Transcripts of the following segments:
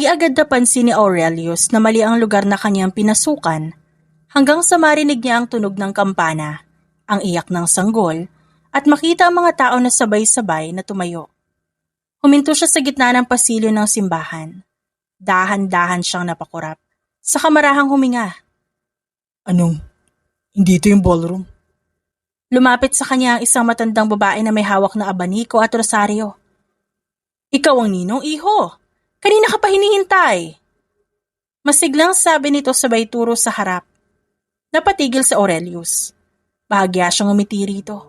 Hindi agad napansin ni Aurelius na mali ang lugar na kanyang pinasukan hanggang sa marinig niya ang tunog ng kampana, ang iyak ng sanggol, at makita ang mga tao na sabay-sabay na tumayo. Huminto siya sa gitna ng pasilyo ng simbahan. Dahan-dahan siyang napakurap. Sa kamarahang huminga. Anong? Hindi ito yung ballroom? Lumapit sa kanya ang isang matandang babae na may hawak na abaniko at rosaryo. Ikaw ang ninong, iho. Kanina ka pa hinihintay. Masiglang sabi nito sabay turo sa harap. Napatigil sa Aurelius. Bahagya siyang umiti rito.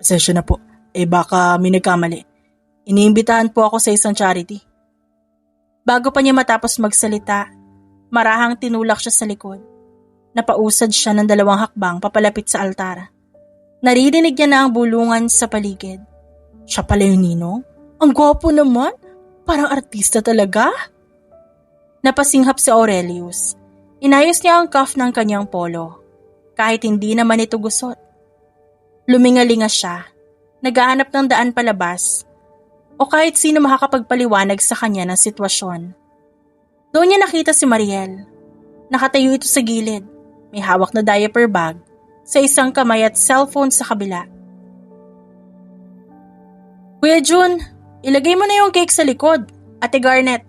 Pasensya na po. Baka may nagkamali. Iniimbitahan po ako sa isang charity. Bago pa niya matapos magsalita, marahang tinulak siya sa likod. Napausad siya ng 2 hakbang papalapit sa altar. Naririnig niya na ang bulungan sa paligid. Siya pala yung ninong? Ang gwapo naman! Parang artista talaga? Napasinghap si Aurelius. Inayos niya ang cuff ng kanyang polo. Kahit hindi naman ito gusot. Lumingalinga siya. Naghahanap ng daan palabas. O kahit sino makakapagpaliwanag sa kanya ng sitwasyon. Doon niya nakita si Mariel. Nakatayo ito sa gilid. May hawak na diaper bag sa isang kamay at cellphone sa kabila. Kuya Jun, ilagay mo na yung cake sa likod. Ate Garnet,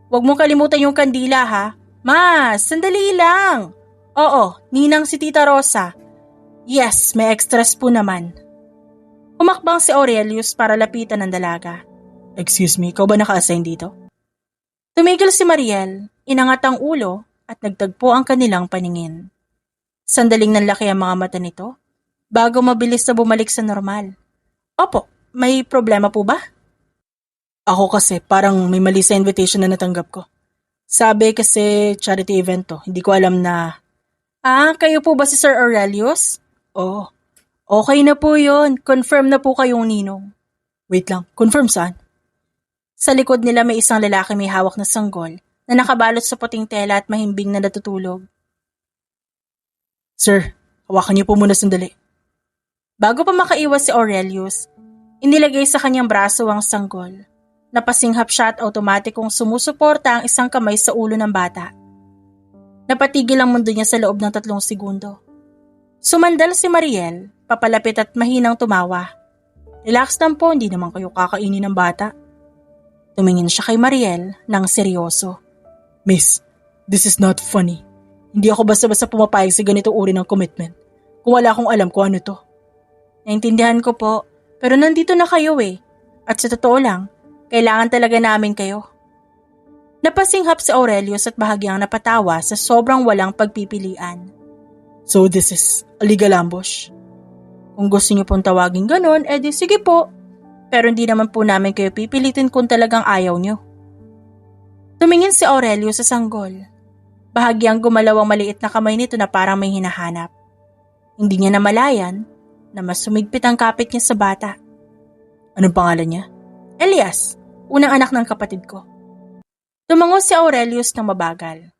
huwag mong kalimutan yung kandila ha. Ma, sandali lang. Oo, ninang si Tita Rosa. Yes, may extras po naman. Humakbang si Aurelius para lapitan ng dalaga. Excuse me, ikaw ba naka-assign dito? Tumigil si Mariel, inangat ang ulo at nagtagpo ang kanilang paningin. Sandaling nanlaki ang mga mata nito bago mabilis na bumalik sa normal. Opo, may problema po ba? Ako kasi parang may mali sa invitation na natanggap ko. Sabi kasi charity event to, hindi ko alam na... Kayo po ba si Sir Aurelius? Oo. Okay na po yun, confirm na po kayong ninong. Wait lang, confirm saan? Sa likod nila may isang lalaki may hawak na sanggol na nakabalot sa puting tela at mahimbing na natutulog. Sir, hawakan niyo po muna sandali. Bago pa makaiwas si Aurelius, inilagay sa kanyang braso ang sanggol. Napasinghap siya at automatikong sumusuporta ang isang kamay sa ulo ng bata. Napatigil ang mundo niya sa loob ng 3 segundo. Sumandal si Mariel, papalapit at mahinang tumawa. Relax lang po, hindi naman kayo kakainin ng bata. Tumingin siya kay Mariel ng seryoso. Miss, this is not funny. Hindi ako basta-basta pumapayag sa ganitong uri ng commitment kung wala akong alam kung ano to. Naintindihan ko po, pero nandito na kayo eh. At sa totoo lang, kailangan talaga namin kayo. Napasinghap si Aurelius at bahagyang napatawa sa sobrang walang pagpipilian. So this is a legal ambush? Kung gusto niyo pong tawagin ganon, edi sige po. Pero hindi naman po namin kayo pipilitin kung talagang ayaw niyo. Tumingin si Aurelius sa sanggol. Bahagyang gumalaw ang maliit na kamay nito na parang may hinahanap. Hindi niya namalayan na mas sumigpit ang kapit niya sa bata. Anong pangalan niya? Elias, unang anak ng kapatid ko. Tumango si Aurelius ng mabagal.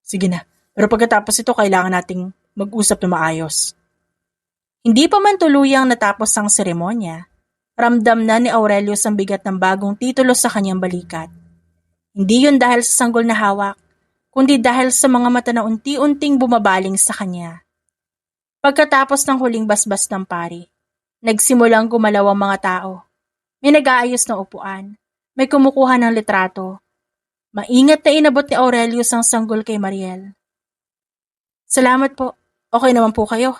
Sige na, pero pagkatapos ito kailangan nating mag-usap na maayos. Hindi pa man tuluyang natapos ang seremonya, ramdam na ni Aurelius ang bigat ng bagong titulo sa kanyang balikat. Hindi yun dahil sa sanggol na hawak, kundi dahil sa mga mata na unti-unting bumabaling sa kanya. Pagkatapos ng huling basbas ng pari, nagsimulang gumalaw ang mga tao. May nag-aayos ng upuan, may kumukuha ng litrato. Maingat na inabot ni Aurelius ang sanggol kay Mariel. Salamat po. Okay naman po kayo?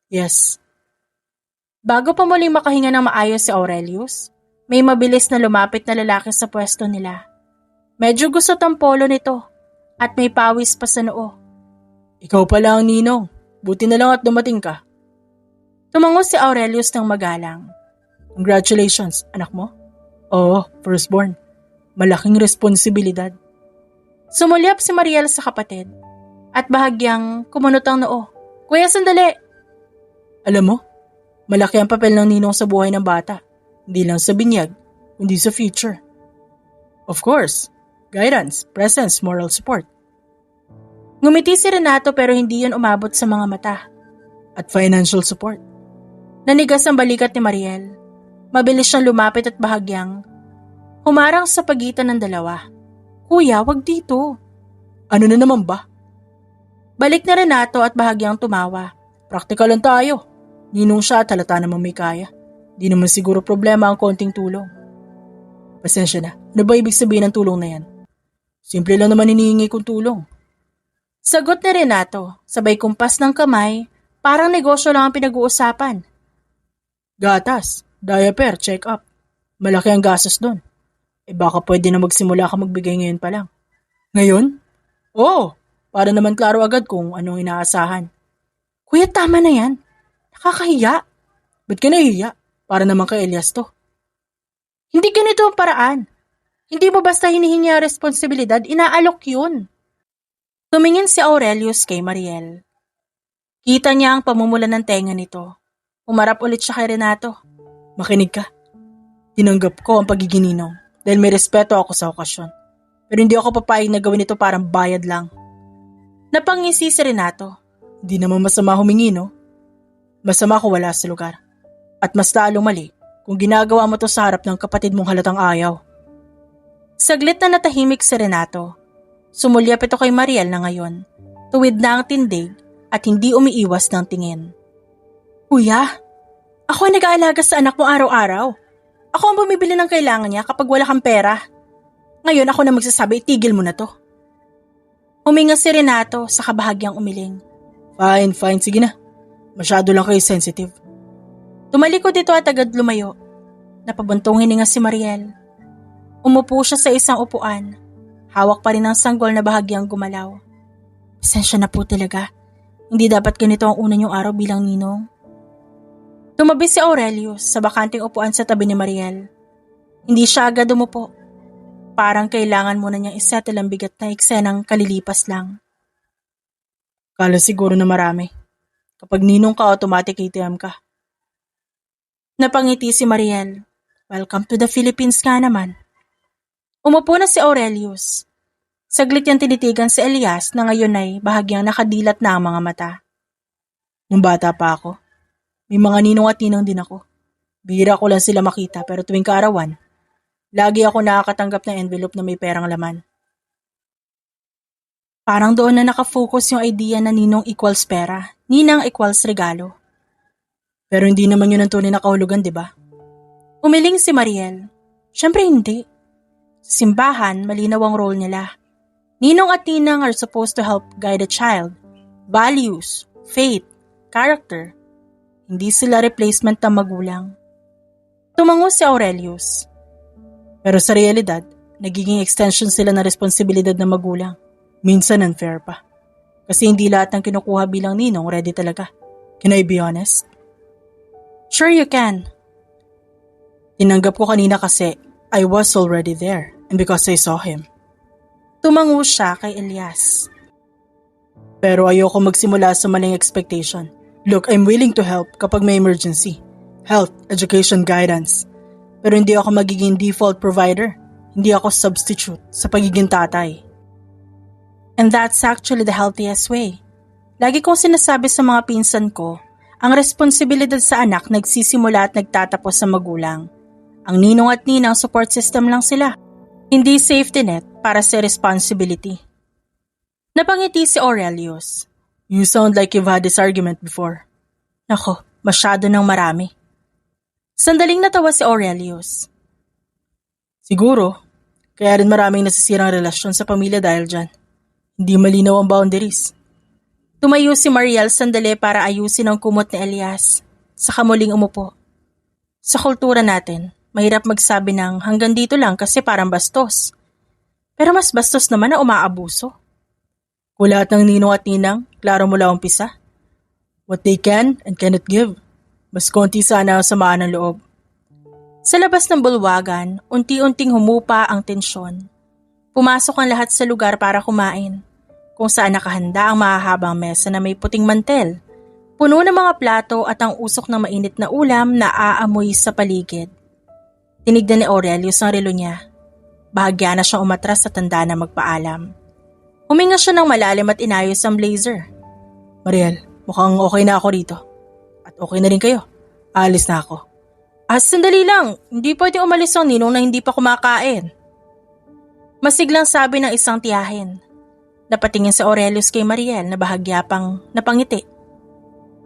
Yes. Bago pa muling makahinga ng maayos si Aurelius, may mabilis na lumapit na lalaki sa pwesto nila. Medyo gusot ang polo nito at may pawis pa sa noo. Ikaw pala ang ninong. Buti na lang at dumating ka. Tumango si Aurelius ng magalang. Congratulations, anak mo? Oo, firstborn. Malaking responsibilidad. Sumulyap si Mariel sa kapatid at bahagyang kumunot ang noo. Kuya, sandali! Alam mo, malaki ang papel ng ninong sa buhay ng bata. Hindi lang sa binyag, kundi sa future. Of course, guidance, presence, moral support. Ngumiti si Renato pero hindi yun umabot sa mga mata. At financial support. Nanigas ang balikat ni Mariel. Mabilis siyang lumapit at bahagyang humarang sa pagitan ng dalawa. Kuya, wag dito. Ano na naman ba? Balik na Renato at bahagyang tumawa. Praktikal lang tayo. Ninong siya at halata namang may kaya. Di naman siguro problema ang konting tulong. Pasensya na. Ano ba ibig sabihin ng tulong na yan? Simple lang naman hinihingi kong tulong. Sagot ni Renato, sabay kumpas ng kamay, parang negosyo lang ang pinag-uusapan. Gatas, diaper, check-up. Malaki ang gastos doon. Baka pwede na magsimula ka magbigay ngayon pa lang. Ngayon? Oo, para naman klaro agad kung anong inaasahan. Kuya, tama na yan. Nakakahiya. Ba't ka nahihiya? Para naman kay Elias to. Hindi ganito ang paraan. Hindi mo basta hinihingi ang responsibilidad, inaalok yun. Tumingin si Aurelius kay Mariel. Kita niya ang pamumula ng tenga nito. Umarap ulit siya kay Renato. Makinig ka. Tinanggap ko ang pagigininong dahil may respeto ako sa okasyon. Pero hindi ako papayag na gawin ito parang bayad lang. Napangisi si Renato. Hindi naman masama humingi, no? Masama kung wala sa lugar. At mas lalong mali kung ginagawa mo to sa harap ng kapatid mong halatang ayaw. Saglit na natahimik si Renato. Sumulyap ito kay Mariel na ngayon. Tuwid na ang tindig at hindi umiiwas ng tingin. Kuya, ako ang nag-aalaga sa anak mo araw-araw. Ako ang bumibili ng kailangan niya kapag wala kang pera. Ngayon ako na magsasabi, itigil mo na to. Huminga si Renato sa kabahagyang umiling. Fine, sige na. Masyado lang kayo sensitive. Tumalikod dito at agad lumayo. Napabuntong hininga si Mariel. Umupo siya sa isang upuan. Hawak pa rin ang sanggol na bahagyang gumalaw. Pasensya na po talaga. Hindi dapat ganito ang una niyong araw bilang ninong. Tumabi si Aurelius sa bakanting upuan sa tabi ni Mariel. Hindi siya agad umupo. Parang kailangan muna niyang isettle ang bigat na eksenang kalilipas lang. Kala siguro na marami. Kapag ninong ka, automatic ATM ka. Napangiti si Mariel. Welcome to the Philippines nga naman. Umupo na si Aurelius. Saglit niyang tinitigan si Elias na ngayon ay bahagyang nakadilat na ang mga mata. Nung bata pa ako, may mga ninong at ninang din ako. Bihira ko lang sila makita pero tuwing kaarawan, lagi ako nakakatanggap ng envelope na may perang laman. Parang doon na nakafocus yung idea na ninong equals pera, ninang equals regalo. Pero hindi naman yun ang tunay na kahulugan, di ba? Umiling si Mariel. Siyempre hindi. Sa simbahan, malinaw ang role nila. Ninong at ninang are supposed to help guide a child. Values, faith, character. Hindi sila replacement ng magulang. Tumango si Aurelius. Pero sa realidad, nagiging extension sila ng responsibilidad ng magulang. Minsan unfair pa. Kasi hindi lahat ng kinukuha bilang ninong ready talaga. Can I be honest? Sure you can. Tinanggap ko kanina kasi I was already there and because I saw him. Tumango siya kay Elias. Pero ayoko magsimula sa maling expectation. Look, I'm willing to help kapag may emergency. Health, education, guidance. Pero hindi ako magiging default provider. Hindi ako substitute sa pagiging tatay. And that's actually the healthiest way. Lagi kong sinasabi sa mga pinsan ko, ang responsibilidad sa anak nagsisimula at nagtatapos sa magulang. Ang ninong at ninang support system lang sila. Hindi safety net para sa responsibility. Napangiti si Aurelius. You sound like you've had this argument before. Nako, masyado nang marami. Sandaling natawa si Aurelius. Siguro, kaya rin maraming nasisirang relasyon sa pamilya dahil dyan. Hindi malinaw ang boundaries. Tumayo si Mariel sandali para ayusin ang kumot ni Elias. Saka muling umupo. Sa kultura natin, mahirap magsabi ng hanggang dito lang kasi parang bastos. Pero mas bastos naman na umaabuso. Kung lahat ng ninong at ninang, klaro mula umpisa. What they can and cannot give. Mas konti sana ang samaan ng loob. Sa labas ng bulwagan, unti-unting humupa ang tensyon. Pumasok ang lahat sa lugar para kumain, kung saan nakahanda ang mahahabang mesa na may puting mantel, puno ng mga plato at ang usok ng mainit na ulam na aamoy sa paligid. Tinignan ni Aurelius ang relo niya. Bahagya na siyang umatras sa tanda na magpaalam. Huminga siya ng malalim at inayos ang blazer. Mariel, mukhang okay na ako rito. At okay na rin kayo. Aalis na ako. Sandali lang. Hindi pwedeng umalis ang ninong na hindi pa kumakain. Masiglang sabi ng isang tiyahin. Napatingin si Aurelius kay Mariel na bahagya pang napangiti.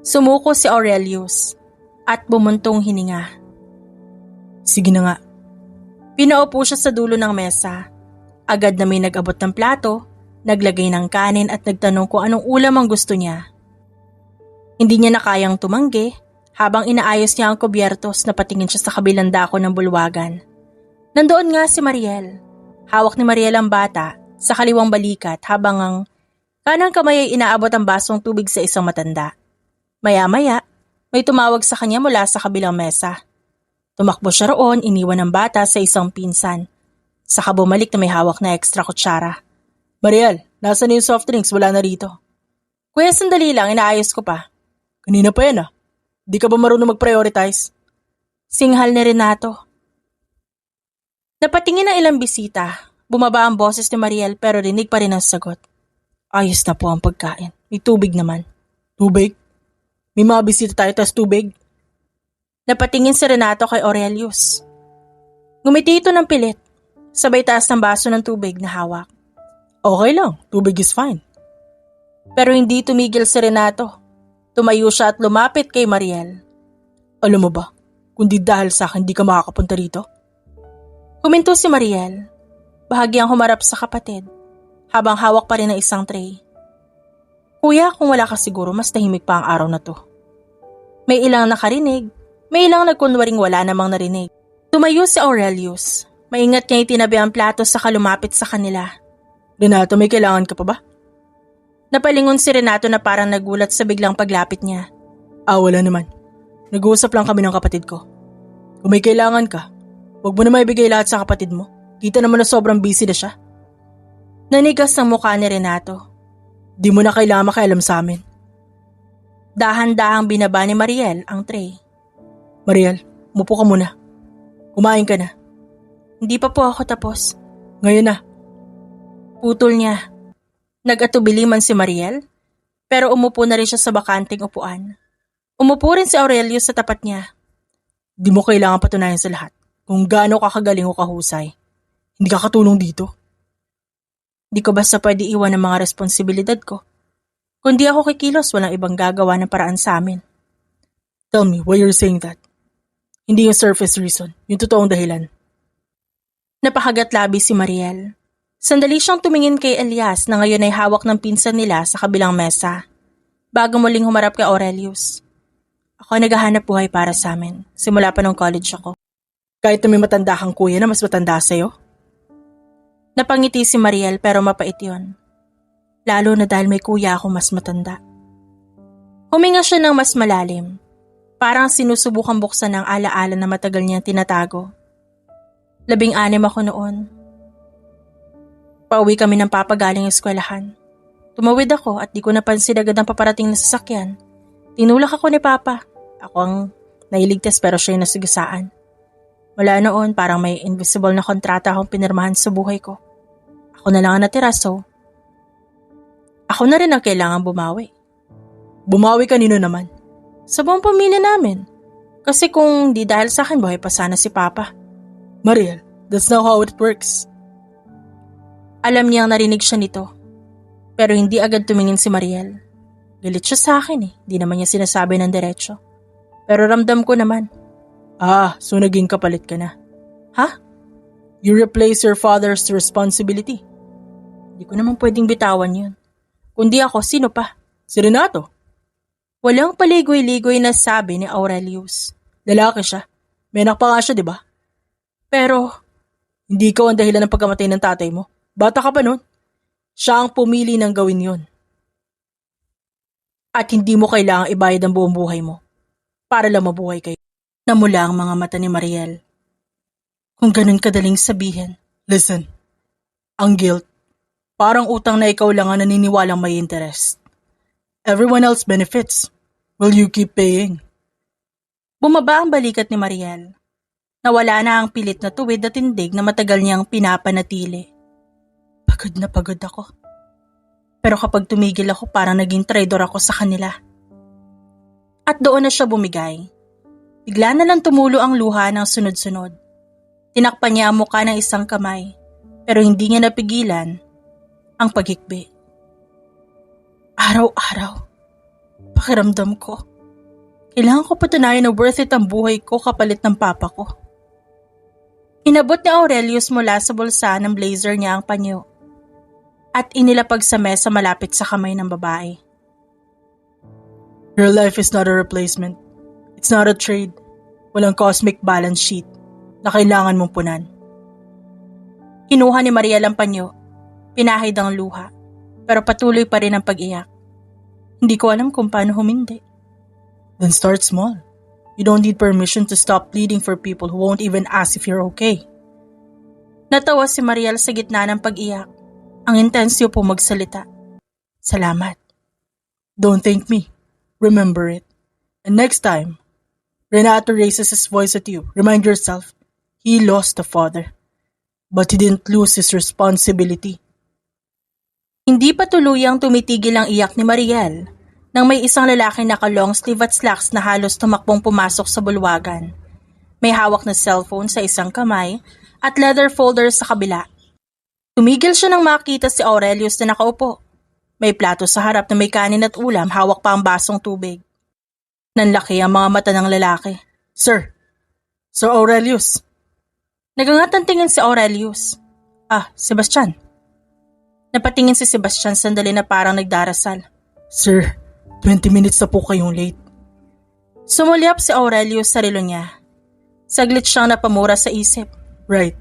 Sumuko si Aurelius at bumuntong hininga. Sige na nga. Pinaupo siya sa dulo ng mesa. Agad na may nag-abot ng plato, naglagay ng kanin at nagtanong kung anong ulam ang gusto niya. Hindi niya na kayang tumanggi habang inaayos niya ang kubyertos na patingin siya sa kabilang dako ng bulwagan. Nandoon nga si Mariel. Hawak ni Mariel ang bata sa kaliwang balikat habang ang kanang kamay ay inaabot ang basong tubig sa isang matanda. Maya-maya, may tumawag sa kanya mula sa kabilang mesa. Tumakbo siya roon, iniwan ang bata sa isang pinsan. Saka bumalik na may hawak na extra kutsara. Mariel, nasaan na yung soft drinks? Wala na rito. Kuya, sandali lang, inaayos ko pa. Kanina pa yan ah. Di ka ba marunong mag-prioritize? Singhal ni Renato. Napatingin ang ilang bisita. Bumaba ang boses ni Mariel pero rinig pa rin ang sagot. Ayos na po ang pagkain. May tubig naman. Tubig? May mga bisita tayo tas tubig? Napatingin si Renato kay Aurelius. Ngumiti ito ng pilit. Sabay taas ng baso ng tubig na hawak. Okay lang, tubig is fine. Pero hindi tumigil si Renato. Tumayo siya at lumapit kay Mariel. Alam mo ba, kung di dahil sa akin di ka makakapunta rito? Huminto si Mariel. Bahagyang humarap sa kapatid, habang hawak pa rin ng isang tray. Kuya, kung wala ka siguro, mas tahimik pa ang araw na to. May ilang nakarinig, may ilang nagkunwaring wala namang narinig. Tumayo si Aurelius. Maingat niya itinabi ang plato saka lumapit sa kanila. Renato, may kailangan ka pa ba? Napalingon si Renato na parang nagulat sa biglang paglapit niya. Wala naman. Nag-uusap lang kami ng kapatid ko. Kung may kailangan ka, huwag mo na maibigay lahat sa kapatid mo. Kita naman na sobrang busy na siya. Nanigas ang mukha ni Renato. Di mo na kailangan makialam sa amin. Dahan-dahang binaba ni Mariel ang tray. Mariel, umupo ka muna. Kumain ka na. Hindi pa po ako tapos. Ngayon na. Putol niya. Nag-atubili man si Mariel, pero umupo na rin siya sa bakanting upuan. Umupo rin si Aurelius sa tapat niya. Di mo kailangan patunayan sa lahat kung gaano ka kagaling o kahusay. Hindi ka katulong dito. Di ko basta pwede iwan ang mga responsibilidad ko. Kung di ako kikilos, walang ibang gagawa ng paraan sa amin. Tell me why you're saying that. Hindi yung surface reason, yung totoong dahilan. Napahagat labi si Mariel. Sandali siyang tumingin kay Elias na ngayon ay hawak ng pinsan nila sa kabilang mesa. Bago muling humarap kay Aurelius. Ako naghahanap buhay para sa amin, simula pa nung college ako. Kahit na may matanda kang kuya na mas matanda sa'yo? Napangiti si Mariel pero mapait yun. Lalo na dahil may kuya ako mas matanda. Huminga siya ng mas malalim. Parang sinusubukang buksan ang alaala na matagal niyang tinatago. 16 ako noon. Pauwi kami ng papa galing eskwelahan. Tumawid ako at di ko napansin agad ang paparating na sasakyan. Tinulak ako ni papa. Ako ang nailigtas pero siya yung nasigasaan. Mula noon parang may invisible na kontrata akong pinirmahan sa buhay ko. Ako na lang ang natira so ako na rin ang kailangan bumawi. Bumawi kanino naman? Sa buong pamilya namin. Kasi kung di dahil sa akin buhay pa sana si papa. Mariel, that's not how it works. Alam niyang narinig siya nito. Pero hindi agad tumingin si Mariel. Galit siya sa akin eh. Di naman niya sinasabi ng diretsyo. Pero ramdam ko naman. So naging kapalit ka na. Ha? You replace your father's responsibility. Di ko naman pwedeng bitawan yun. Kundi ako, sino pa? Si Renato. Walang paligoy-ligoy na sabi ni Aurelius. Lalaki siya. May anak pa nga siya, di ba? Pero, hindi ikaw ang dahilan ng pagkamatay ng tatay mo. Bata ka pa nun. Siya ang pumili ng gawin yon. At hindi mo kailangang ibayad ang buong buhay mo para lang mabuhay kayo. Namula ang mga mata ni Mariel. Kung ganun kadaling sabihin. Listen, ang guilt, parang utang na ikaw lang ang naniniwalang may interest. Everyone else benefits. Will you keep paying? Bumaba ang balikat ni Mariel. Nawala na ang pilit na tuwid at tindig na matagal niyang pinapanatili. Pagod na pagod ako. Pero kapag tumigil ako parang naging traidor ako sa kanila. At doon na siya bumigay. Bigla na lang tumulo ang luha ng sunod-sunod. Tinakpan niya ang muka ng isang kamay. pero hindi niya napigilan ang paghikbi. Araw-araw, pakiramdam ko, kailangan ko patunayan na worth it ang buhay ko kapalit ng papa ko. Inabot ni Aurelius mula sa bulsa ng blazer niya ang panyo at inilapag sa mesa malapit sa kamay ng babae. Your life is not a replacement. It's not a trade. Walang cosmic balance sheet na kailangan mong punan. Kinuha ni Mariel ang panyo, pinahid ang luha, pero patuloy pa rin ang pag-iyak. Hindi ko alam kung paano humindi. Then start small. You don't need permission to stop pleading for people who won't even ask if you're okay. Natawa si Mariel sa gitna ng pag-iyak. Ang intensyo po magsalita. Salamat. Don't thank me. Remember it. And next time, Renato raises his voice at you, remind yourself, he lost a father. But he didn't lose his responsibility. Hindi pa tuluyang tumitigil ang iyak ni Mariel nang may isang lalaki na long sleeve at slacks na halos tumakbong pumasok sa bulwagan. May hawak na cellphone sa isang kamay at leather folder sa kabila. Tumigil siya nang makita si Aurelius na nakaupo. May plato sa harap na may kanin at ulam, hawak pa ang basong tubig. Nanlaki ang mga mata ng lalaki. Sir Aurelius. Nagangat ang tingin si Aurelius. Sebastian. Napatingin si Sebastian sandali na parang nagdarasal. Sir, 20 minutes na po kayong late. Sumulyap si Aurelius sa relo niya. Saglit siyang napamura sa isip. Right.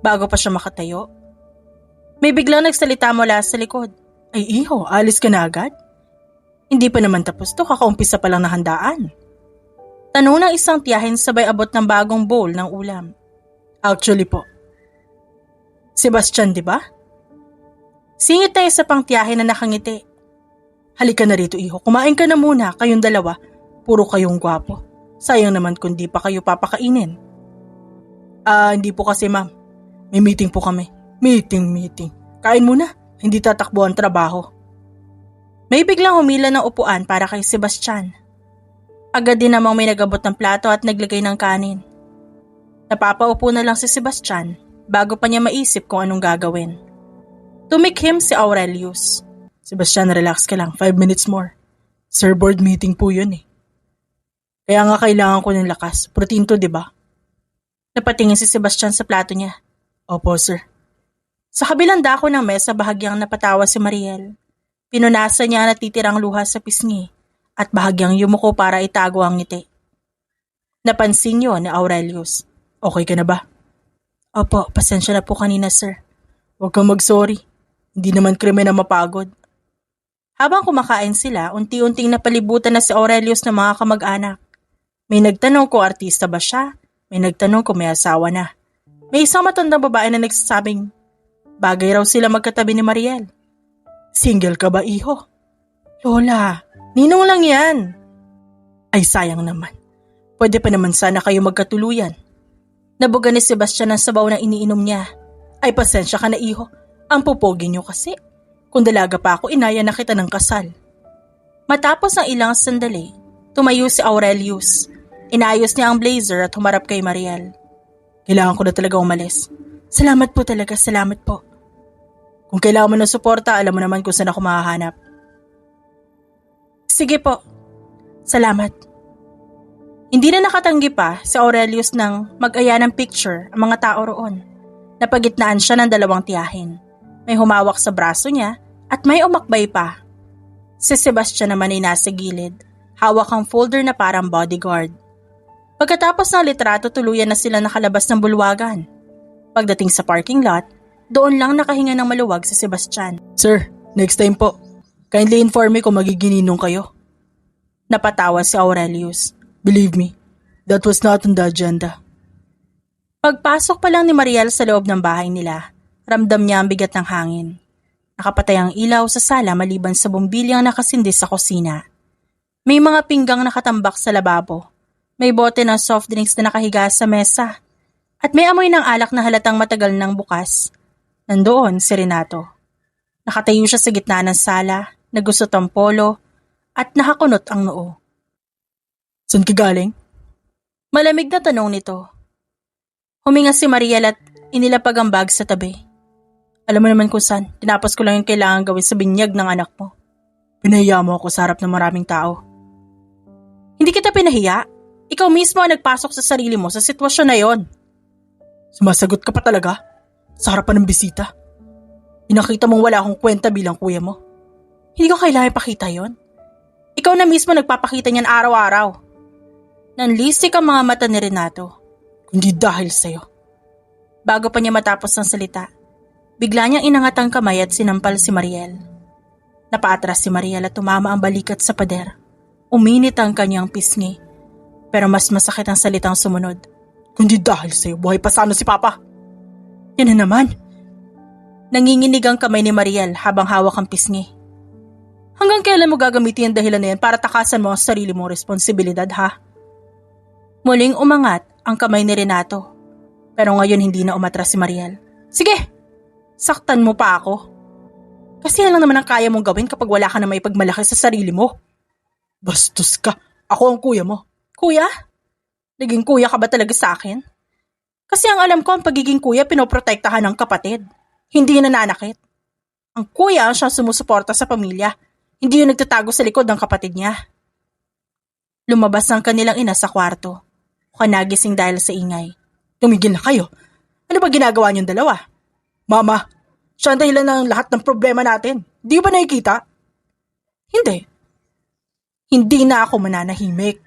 Bago pa siya makatayo, may biglang nagsalita mula sa likod. Ay iho, alis ka na agad? Hindi pa naman tapos to, kakaumpisa pa lang na handaan. Tanong ng isang tiyahin sabay abot ng bagong bowl ng ulam. Actually po. Sebastian, di ba? Singit tayo sa pangtiyahin na nakangiti. Halika na rito iho, kumain ka na muna, kayong dalawa. Puro kayong gwapo. Sayang naman kung di pa kayo papakainin. Hindi po kasi ma'am. May meeting po kami. Meeting. Kain muna, hindi tatakbo ang trabaho. May biglang humila ng upuan para kay Sebastian. Agad din namang may nagabot ng plato at naglagay ng kanin. Napapaupo na lang si Sebastian bago pa niya maisip kung anong gagawin. Tumikhim si Aurelius. Sebastian, relax ka lang. 5 minutes more. Sir, board meeting po yun eh. Kaya nga kailangan ko ng lakas. Protein to, di ba? Napatingin si Sebastian sa plato niya. Opo, sir. Sa kabilang dako ng mesa, bahagyang napatawa si Mariel. Pinunasan niya ang natitirang luha sa pisngi at bahagyang yumuko para itago ang ngiti. Napansin niyo ni Aurelius. Okay ka na ba? Opo, pasensya na po kanina, sir. Huwag kang mag-sorry. Hindi naman krimen na mapagod. Habang kumakain sila, unti-unting napalibutan na si Aurelius ng mga kamag-anak. May nagtanong kung artista ba siya, may nagtanong kung may asawa na. May isang matandang babae na nagsasabing, bagay raw sila magkatabi ni Mariel. Single ka ba, iho? Lola, ninong lang yan. Ay sayang naman. Pwede pa naman sana kayo magkatuluyan. Nabuga ni Sebastian ang sabaw na iniinom niya. Ay pasensya ka na, iho. Ang pupogi niyo kasi. Kung dalaga pa ako, inaya na kita ng kasal. Matapos ng ilang sandali, tumayo si Aurelius. Inayos niya ang blazer at humarap kay Mariel. Kailangan ko na talaga umalis. Salamat po talaga, salamat po. Kung kailangan mo ng suporta, alam mo naman kung saan ako mahahanap. Sige po. Salamat. Hindi na nakatanggi pa si Aurelius nang mag-aya ng picture ang mga tao roon. Napagitnaan siya ng dalawang tiyahin. May humawak sa braso niya at may umakbay pa. Si Sebastian naman ay nasa gilid. Hawak ang folder na parang bodyguard. Pagkatapos ng litrato, tuluyan na sila nakalabas ng bulwagan. Pagdating sa parking lot, doon lang nakahinga ng maluwag si Sebastian. Sir, next time po. Kindly inform me kung magigininong kayo. Napatawa si Aurelius. Believe me, that was not on the agenda. Pagpasok pa lang ni Mariel sa loob ng bahay nila, ramdam niya ang bigat ng hangin. Nakapatay ang ilaw sa sala maliban sa bumbilyang nakasindi sa kusina. May mga pinggang nakatambak sa lababo. May bote ng soft drinks na nakahiga sa mesa. At may amoy ng alak na halatang matagal nang bukas. Nandoon si Renato. Nakatayo siya sa gitna ng sala, nagusot ang polo, at nakakunot ang noo. Saan ka galing? Malamig na tanong nito. Huminga si Mariel at Inilapag ang bag sa tabi. Alam mo naman kung saan, tinapos ko lang yung kailangan gawin sa binyag ng anak mo. Pinahiya mo ako sa harap ng maraming tao. Hindi kita pinahiya. Ikaw mismo ang nagpasok sa sarili mo sa sitwasyon na yon. Sumasagot ka pa talaga? Sa harapan ng bisita? Pinakita mong wala akong kwenta bilang kuya mo. Hindi ko kailangan ipakita yon. Ikaw na mismo nagpapakita niyan araw-araw. Nanlisik ang mga mata ni Renato. Kundi dahil sa'yo. Bago pa niya matapos ang salita, bigla niyang inangat ang kamay at sinampal si Mariel. Napaatras si Mariel at tumama ang balikat sa pader. Uminit ang kanyang pisngi, pero mas masakit ang salitang sumunod. Kundi dahil sa'yo, buhay pa sana si Papa. Yan na naman. Nanginginig ang kamay ni Mariel habang hawak ang pisngi. Hanggang kailan mo gagamitin ang dahilan na yan para takasan mo ang sarili mong responsibilidad, ha? Muling umangat ang kamay ni Renato. Pero ngayon hindi na umatras si Mariel. Sige, saktan mo pa ako. Kasi yan lang naman ang kaya mong gawin kapag wala ka na may pagmalaki sa sarili mo. Bastos ka. Ako ang kuya mo. Kuya? Naging kuya ka ba talaga sa akin? Kasi ang alam ko ang pagiging kuya pinoprotektahan ng kapatid. Hindi nananakit. Ang kuya ang siyang sumusuporta sa pamilya. Hindi yung nagtatago sa likod ng kapatid niya. Lumabas ang kanilang ina sa kwarto. Nagising dahil sa ingay. Tumigil na kayo. Ano ba ginagawa niyong dalawa? Mama, siya ang dahilan ng lahat ng problema natin. Di ba nakikita? Hindi. Hindi na ako mananahimik.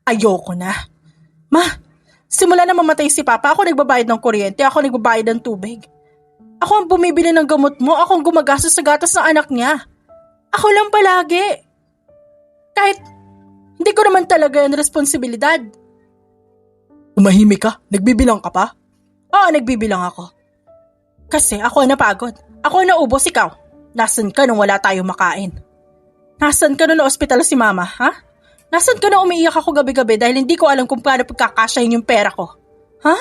Ayoko na. Ma, simula na mamatay si Papa, ako nagbabayad ng kuryente, ako nagbabayad ng tubig. Ako ang bumibili ng gamot mo, ako ang gumagastos sa gatas ng anak niya. Ako lang palagi. Kahit hindi ko naman talaga yung responsibilidad. Tumahimik ka? Nagbibilang ka pa? Oo, nagbibilang ako. Kasi ako ang napagod. Ako ang naubos, ikaw. Nasaan ka nung wala tayong makain? Nasaan ka nung na-ospital si Mama, ha? Nasaan ka nung umiiyak ako gabi-gabi dahil hindi ko alam kung paano pagkakasyahin yung pera ko? Ha?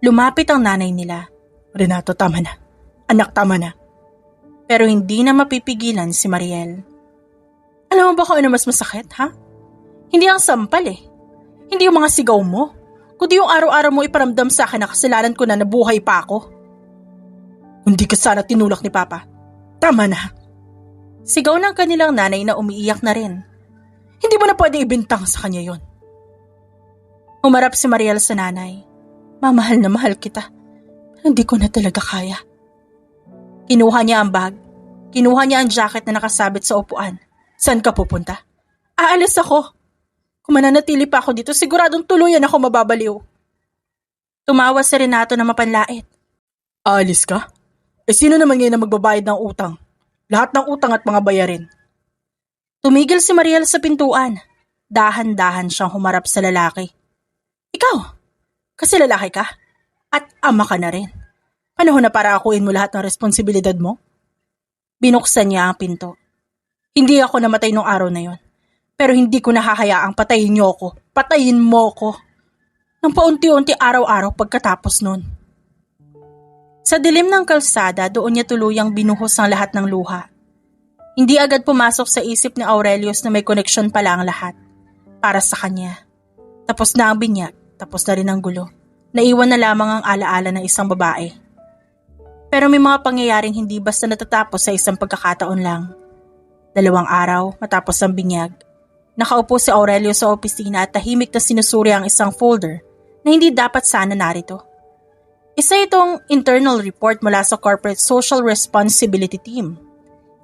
Lumapit ang nanay nila. Renato, tama na. Anak, tama na. Pero hindi na mapipigilan si Mariel. Alam mo ba kung ano mas masakit, ha? Hindi ang sampal eh. Hindi yung mga sigaw mo, kundi yung araw-araw mo iparamdam sa akin na kasalanan ko na nabuhay pa ako. Hindi ka sana tinulak ni Papa. Tama na. Sigaw ng kanilang nanay na umiiyak na rin. Hindi mo na pwedeng ibintang sa kanya yon. Humarap si Mariel sa nanay. Mamahal na mahal kita. Hindi ko na talaga kaya. Kinuha niya ang bag. Kinuha niya ang jacket na nakasabit sa upuan. Saan ka pupunta? Aalis ako. Kung mananatili pa ako dito, siguradong tuluyan ako mababaliw. Tumawa si Renato na mapanlait. Aalis ka? Sino naman ngayon na magbabayad ng utang? Lahat ng utang at mga bayarin. Tumigil si Mariel sa pintuan. Dahan-dahan siyang humarap sa lalaki. Ikaw, kasi lalaki ka. At ama ka na rin. Panahon na para akuin mo lahat ng responsibilidad mo? Binuksan niya ang pinto. Hindi ako namatay nung araw na yon. Pero hindi ko nahahayaang patayin niyo ako. Patayin mo ko. Nang paunti-unti araw-araw pagkatapos nun. Sa dilim ng kalsada, doon niya tuluyang binuhos ang lahat ng luha. Hindi agad pumasok sa isip ni Aurelius na may koneksyon pala ang lahat. Para sa kanya. Tapos na ang binyag, tapos na rin ang gulo. Naiwan na lamang ang alaala ng isang babae. Pero may mga pangyayaring hindi basta natatapos sa isang pagkakataon lang. 2 araw matapos ang binyag, nakaupo si Aurelio sa opisina at tahimik na sinusuri ang isang folder na hindi dapat sana narito. Isa itong internal report mula sa Corporate Social Responsibility Team.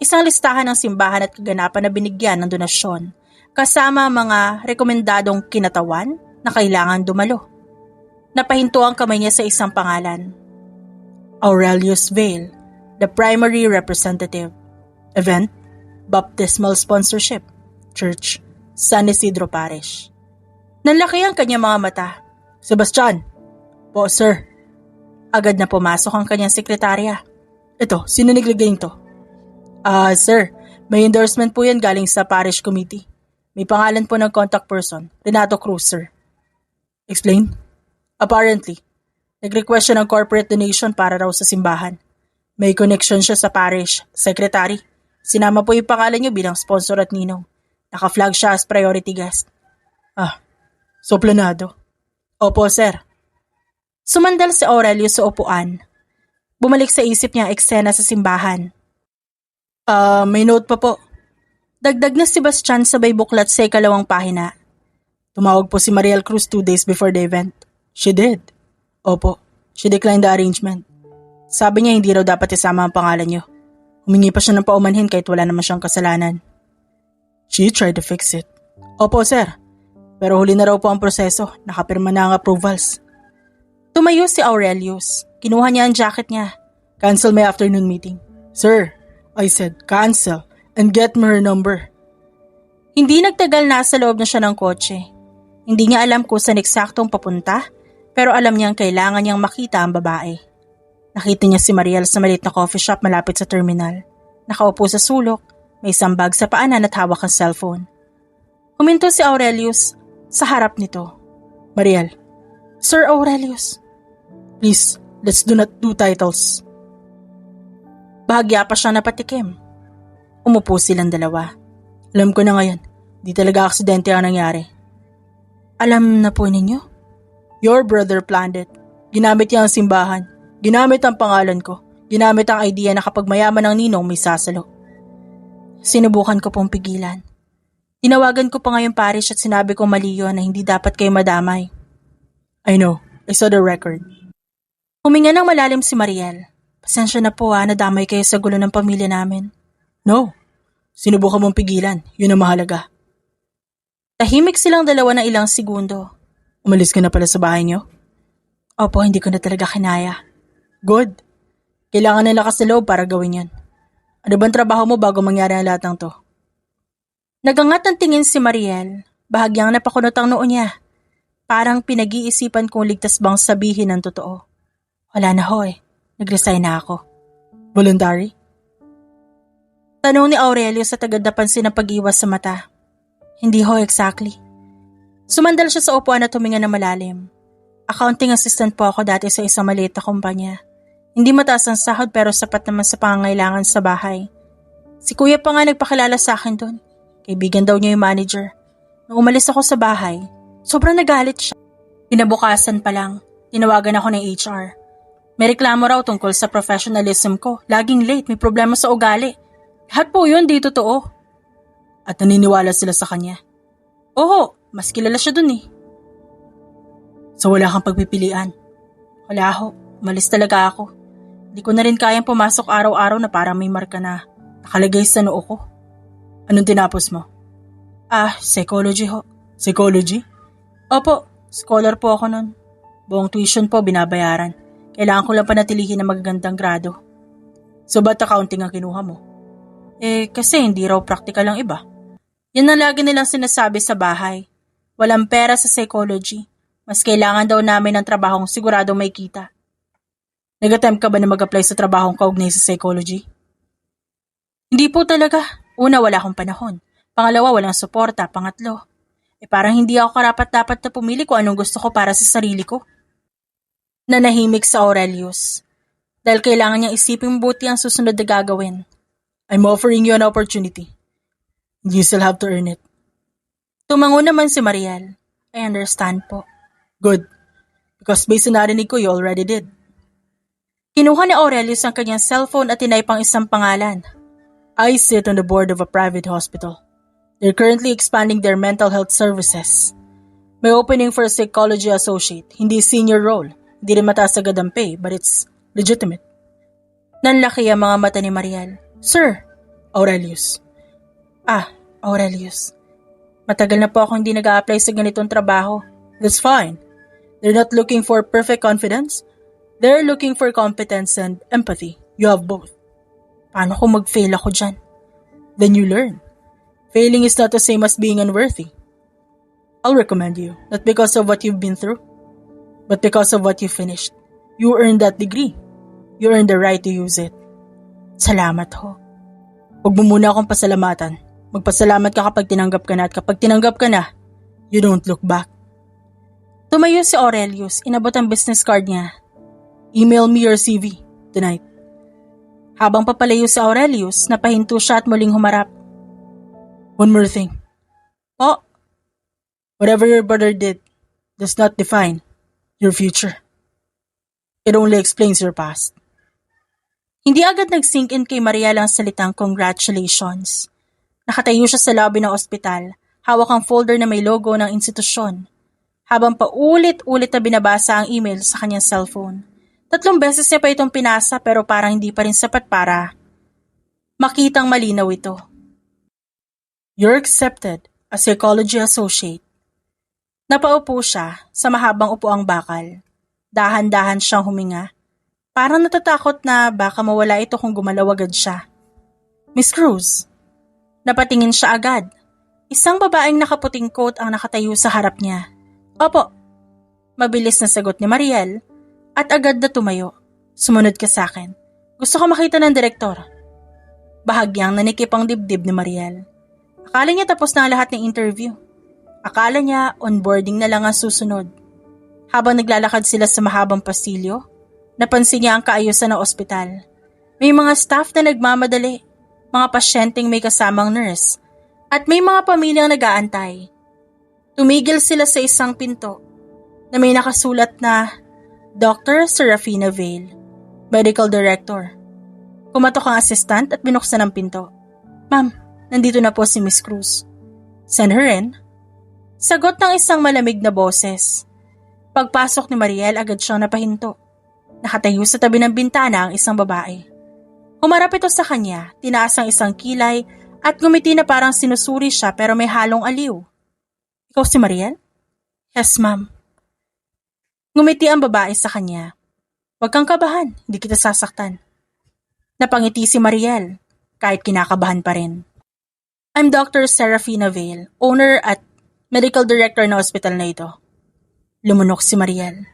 Isang listahan ng simbahan at kaganapan na binigyan ng donasyon, kasama mga rekomendadong kinatawan na kailangan dumalo. Napahinto ang kamay niya sa isang pangalan. Aurelius Vale, the primary representative. Event, baptismal sponsorship. Church, San Isidro Parish. Nanlaki ang kanyang mga mata. Sebastian. Po, sir. Agad na pumasok ang kanyang sekretarya. Ito, sino naglagay to? Sir, may endorsement po yan galing sa parish committee. May pangalan po ng contact person, Renato Cruz, sir. Explain? Apparently, nag-request siya ng corporate donation para raw sa simbahan. May connection siya sa parish, secretary. Sinama po yung pangalan niyo bilang sponsor at ninong. Naka-flag siya as priority guest. So planado. Opo, sir. Sumandal si Aurelius sa upuan. Bumalik sa isip niya ang eksena sa simbahan. May note pa po. Dagdag na si Bastian sabay buklat sa ikalawang pahina. Tumawag po si Mariel Cruz 2 days before the event. She did. Opo, she declined the arrangement. Sabi niya hindi raw dapat isama ang pangalan niyo. Humingi pa siya ng paumanhin kahit wala naman siyang kasalanan. She tried to fix it. Opo, sir. Pero huli na raw po ang proseso. Nakapirma na ang approvals. Tumayo si Aurelius. Kinuha niya ang jacket niya. Cancel my afternoon meeting. Sir, I said cancel and get me her number. Hindi nagtagal nasa loob na siya ng kotse. Hindi niya alam kung saan eksaktong papunta, pero alam niyang kailangan niyang makita ang babae. Nakita niya si Mariel sa maliit na coffee shop malapit sa terminal. Nakaupo sa sulok, may isang bag sa paanan at hawak ang cellphone. Huminto si Aurelius sa harap nito. Mariel, Sir Aurelius. please, let's do not do titles. Bahagya pa siya napatikim. Umupo silang dalawa. Alam ko na ngayon, di talaga aksidente ang nangyari. Alam na po ninyo? Your brother planned it. Ginamit niya ang simbahan. Ginamit ang pangalan ko. Ginamit ang idea na kapag mayaman ang ninong may sasalo. Sinubukan ko pong pigilan. Tinawagan ko pa ngayon parish at sinabi ko mali yun na hindi dapat kayo madamay. I know. I saw the record. Huminga ng malalim si Mariel. Pasensya na po nadamay kayo sa gulo ng pamilya namin. No. Sinubukan mong pigilan. Yun ang mahalaga. Tahimik silang dalawa ng ilang segundo. Umalis ka na pala sa bahay niyo? Opo, hindi ko na talaga kinaya. Good. Kailangan ng lakas na loob para gawin yan. Ano bang trabaho mo bago mangyari ang lahat ng to? Nagangat ang tingin si Mariel. Bahagyang napakunot ang noo niya. Parang pinag-iisipan kung ligtas bang sabihin ang totoo. Wala na ho eh. Nag-resign na ako. Voluntary? Tanong ni Aurelio sa tagad na pansin ng pag-iwas sa mata. Hindi ho exactly. Sumandal siya sa upuan at huminga ng malalim. Accounting assistant po ako dati sa isang maliit na kumpanya. Hindi mataas ang sahod pero sapat naman sa pangangailangan sa bahay. Si kuya pa nga nagpakilala sa akin doon. Kaibigan daw niya yung manager. Nung umalis ako sa bahay, sobrang nagalit siya. Kinabukasan pa lang, tinawagan ako ng HR. May reklamo raw tungkol sa professionalism ko. Laging late, may problema sa ugali. Lahat po yun, di totoo. At naniniwala sila sa kanya? Oo, mas kilala siya dun eh. So wala kang pagpipilian? Wala ho, umalis talaga ako. Di ko na rin kayang pumasok araw-araw na parang may marka na nakalagay sa noo ko. Anong tinapos mo? Psychology ho. Psychology? Opo, scholar po ako nun. Buong tuition po binabayaran. Kailangan ko lang panatilihin na magagandang grado. So ba't accounting ang kinuha mo? Kasi hindi raw practical ang iba. Yan ang lagi nilang sinasabi sa bahay. Walang pera sa psychology. Mas kailangan daw namin ng trabahong siguradong may kita. Nag-attempt ka ba na mag-apply sa trabahong kaugnay sa psychology? Hindi po talaga. Una, wala akong panahon. Pangalawa, walang suporta. Pangatlo, parang hindi ako karapat-dapat na pumili kung anong gusto ko para sa sarili ko. Nanahimik sa Aurelius. Dahil kailangan niyang isipin buti ang susunod na gagawin. I'm offering you an opportunity. You still have to earn it. Tumango naman si Mariel. I understand po. Good. Because based on narinig ko, you already did. Kinuha ni Aurelius ang kanyang cellphone at tinay pang isang pangalan. I sit on the board of a private hospital. They're currently expanding their mental health services. May opening for a psychology associate, hindi senior role. Hindi rin mataas agad ang pay, but it's legitimate. Nanlaki ang mga mata ni Mariel. Sir, Aurelius. Aurelius. Matagal na po ako hindi nag-a-apply sa ganitong trabaho. That's fine. They're not looking for perfect confidence. They're looking for competence and empathy. You have both. Paano kung mag-fail ako dyan? Then you learn. Failing is not the same as being unworthy. I'll recommend you, not because of what you've been through, but because of what you finished. You earned that degree. You earned the right to use it. Salamat ho. Huwag mo muna akong pasalamatan. Magpasalamat ka kapag tinanggap ka na at kapag tinanggap ka na, you don't look back. Tumayo si Aurelius, inabot ang business card niya. Email me your CV tonight. Habang papalayo si Aurelius, napahinto siya at muling humarap. One more thing. Po? Whatever your brother did does not define your future. It only explains your past. Hindi agad nag-sink in kay Mariel ang salitang congratulations. Nakatayo siya sa lobby ng ospital, hawak ang folder na may logo ng institusyon. Habang paulit-ulit na binabasa ang email sa kanyang cellphone. 3 beses niya pa itong pinasa pero parang hindi pa rin sapat para makitang malinaw ito. You're accepted as psychology associate. Napaupo siya sa mahabang upuang bakal. Dahan-dahan siyang huminga. Parang natatakot na baka mawala ito kung gumalaw agad siya. Miss Cruz. Napatingin siya agad. Isang babaeng nakaputing coat ang nakatayo sa harap niya. Opo. Mabilis na sagot ni Mariel at agad na tumayo. Sumunod ka sa akin. Gusto ko makita ng direktor. Bahagyang nanikip ang dibdib ni Mariel. Akala niya tapos na ang lahat ng interview. Akala niya onboarding na lang ang susunod. Habang naglalakad sila sa mahabang pasilyo, napansin niya ang kaayusan ng ospital. May mga staff na nagmamadali, mga pasyenteng may kasamang nurse, at may mga pamilyang nag-aantay. Tumigil sila sa isang pinto na may nakasulat na Dr. Serafina Vale, Medical Director. Kumatok ang assistant at binuksan ang pinto. Ma'am, nandito na po si Miss Cruz. Send her in. Sagot ng isang malamig na boses. Pagpasok ni Mariel, agad siyang napahinto. Nakatayo sa tabi ng bintana ang isang babae. Humarap ito sa kanya, tinaas ang isang kilay at ngumiti na parang sinusuri siya pero may halong aliw. Ikaw si Mariel? Yes, ma'am. Ngumiti ang babae sa kanya. Huwag kang kabahan, hindi kita sasaktan. Napangiti si Mariel, kahit kinakabahan pa rin. I'm Dr. Serafina Vale, owner at medical director ng hospital na ito. Lumunok si Mariel.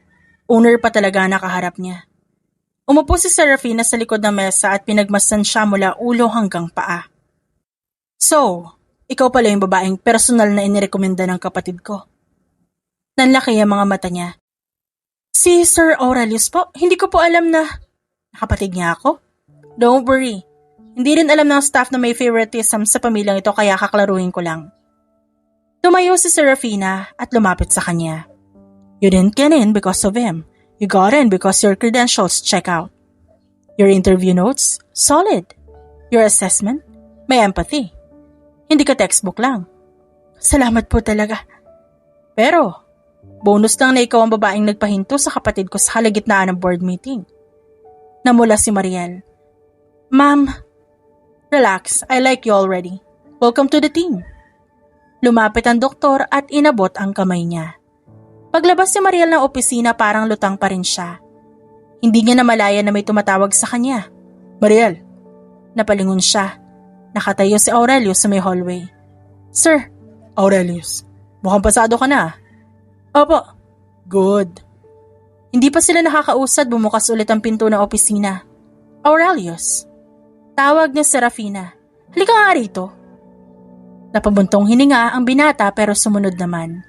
Owner pa talaga nakaharap niya. Umupo si Serafina sa likod ng mesa at pinagmasdan siya mula ulo hanggang paa. So, ikaw pala yung babaeng personal na inirekomenda ng kapatid ko. Nanlaki ang mga mata niya. Si Sir Aurelius po, hindi ko po alam na kapatid niya ako. Don't worry. Hindi rin alam ng staff na may favoritism sa pamilyang ito kaya kaklaruhin ko lang. Tumayo si Serafina at lumapit sa kanya. You didn't get in because of him. You got in because your credentials check out. Your interview notes, solid. Your assessment, may empathy. Hindi ka textbook lang. Salamat po talaga. Pero, bonus lang na ikaw ang babaeng nagpahinto sa kapatid ko sa kalagitnaan ng board meeting. Namula si Mariel. Ma'am, relax, I like you already. Welcome to the team. Lumapit ang doktor at inabot ang kamay niya. Paglabas si Mariel ng opisina parang lutang pa rin siya. Hindi niya namalayan na may tumatawag sa kanya. Mariel! Napalingon siya. Nakatayo si Aurelius sa may hallway. Sir! Aurelius, mukhang pasado ka na. Opo. Good. Hindi pa sila nakakausad, bumukas ulit ang pinto ng opisina. Aurelius! Tawag ni Serafina. Halika nga rito. Napabuntong hininga ang binata pero sumunod naman.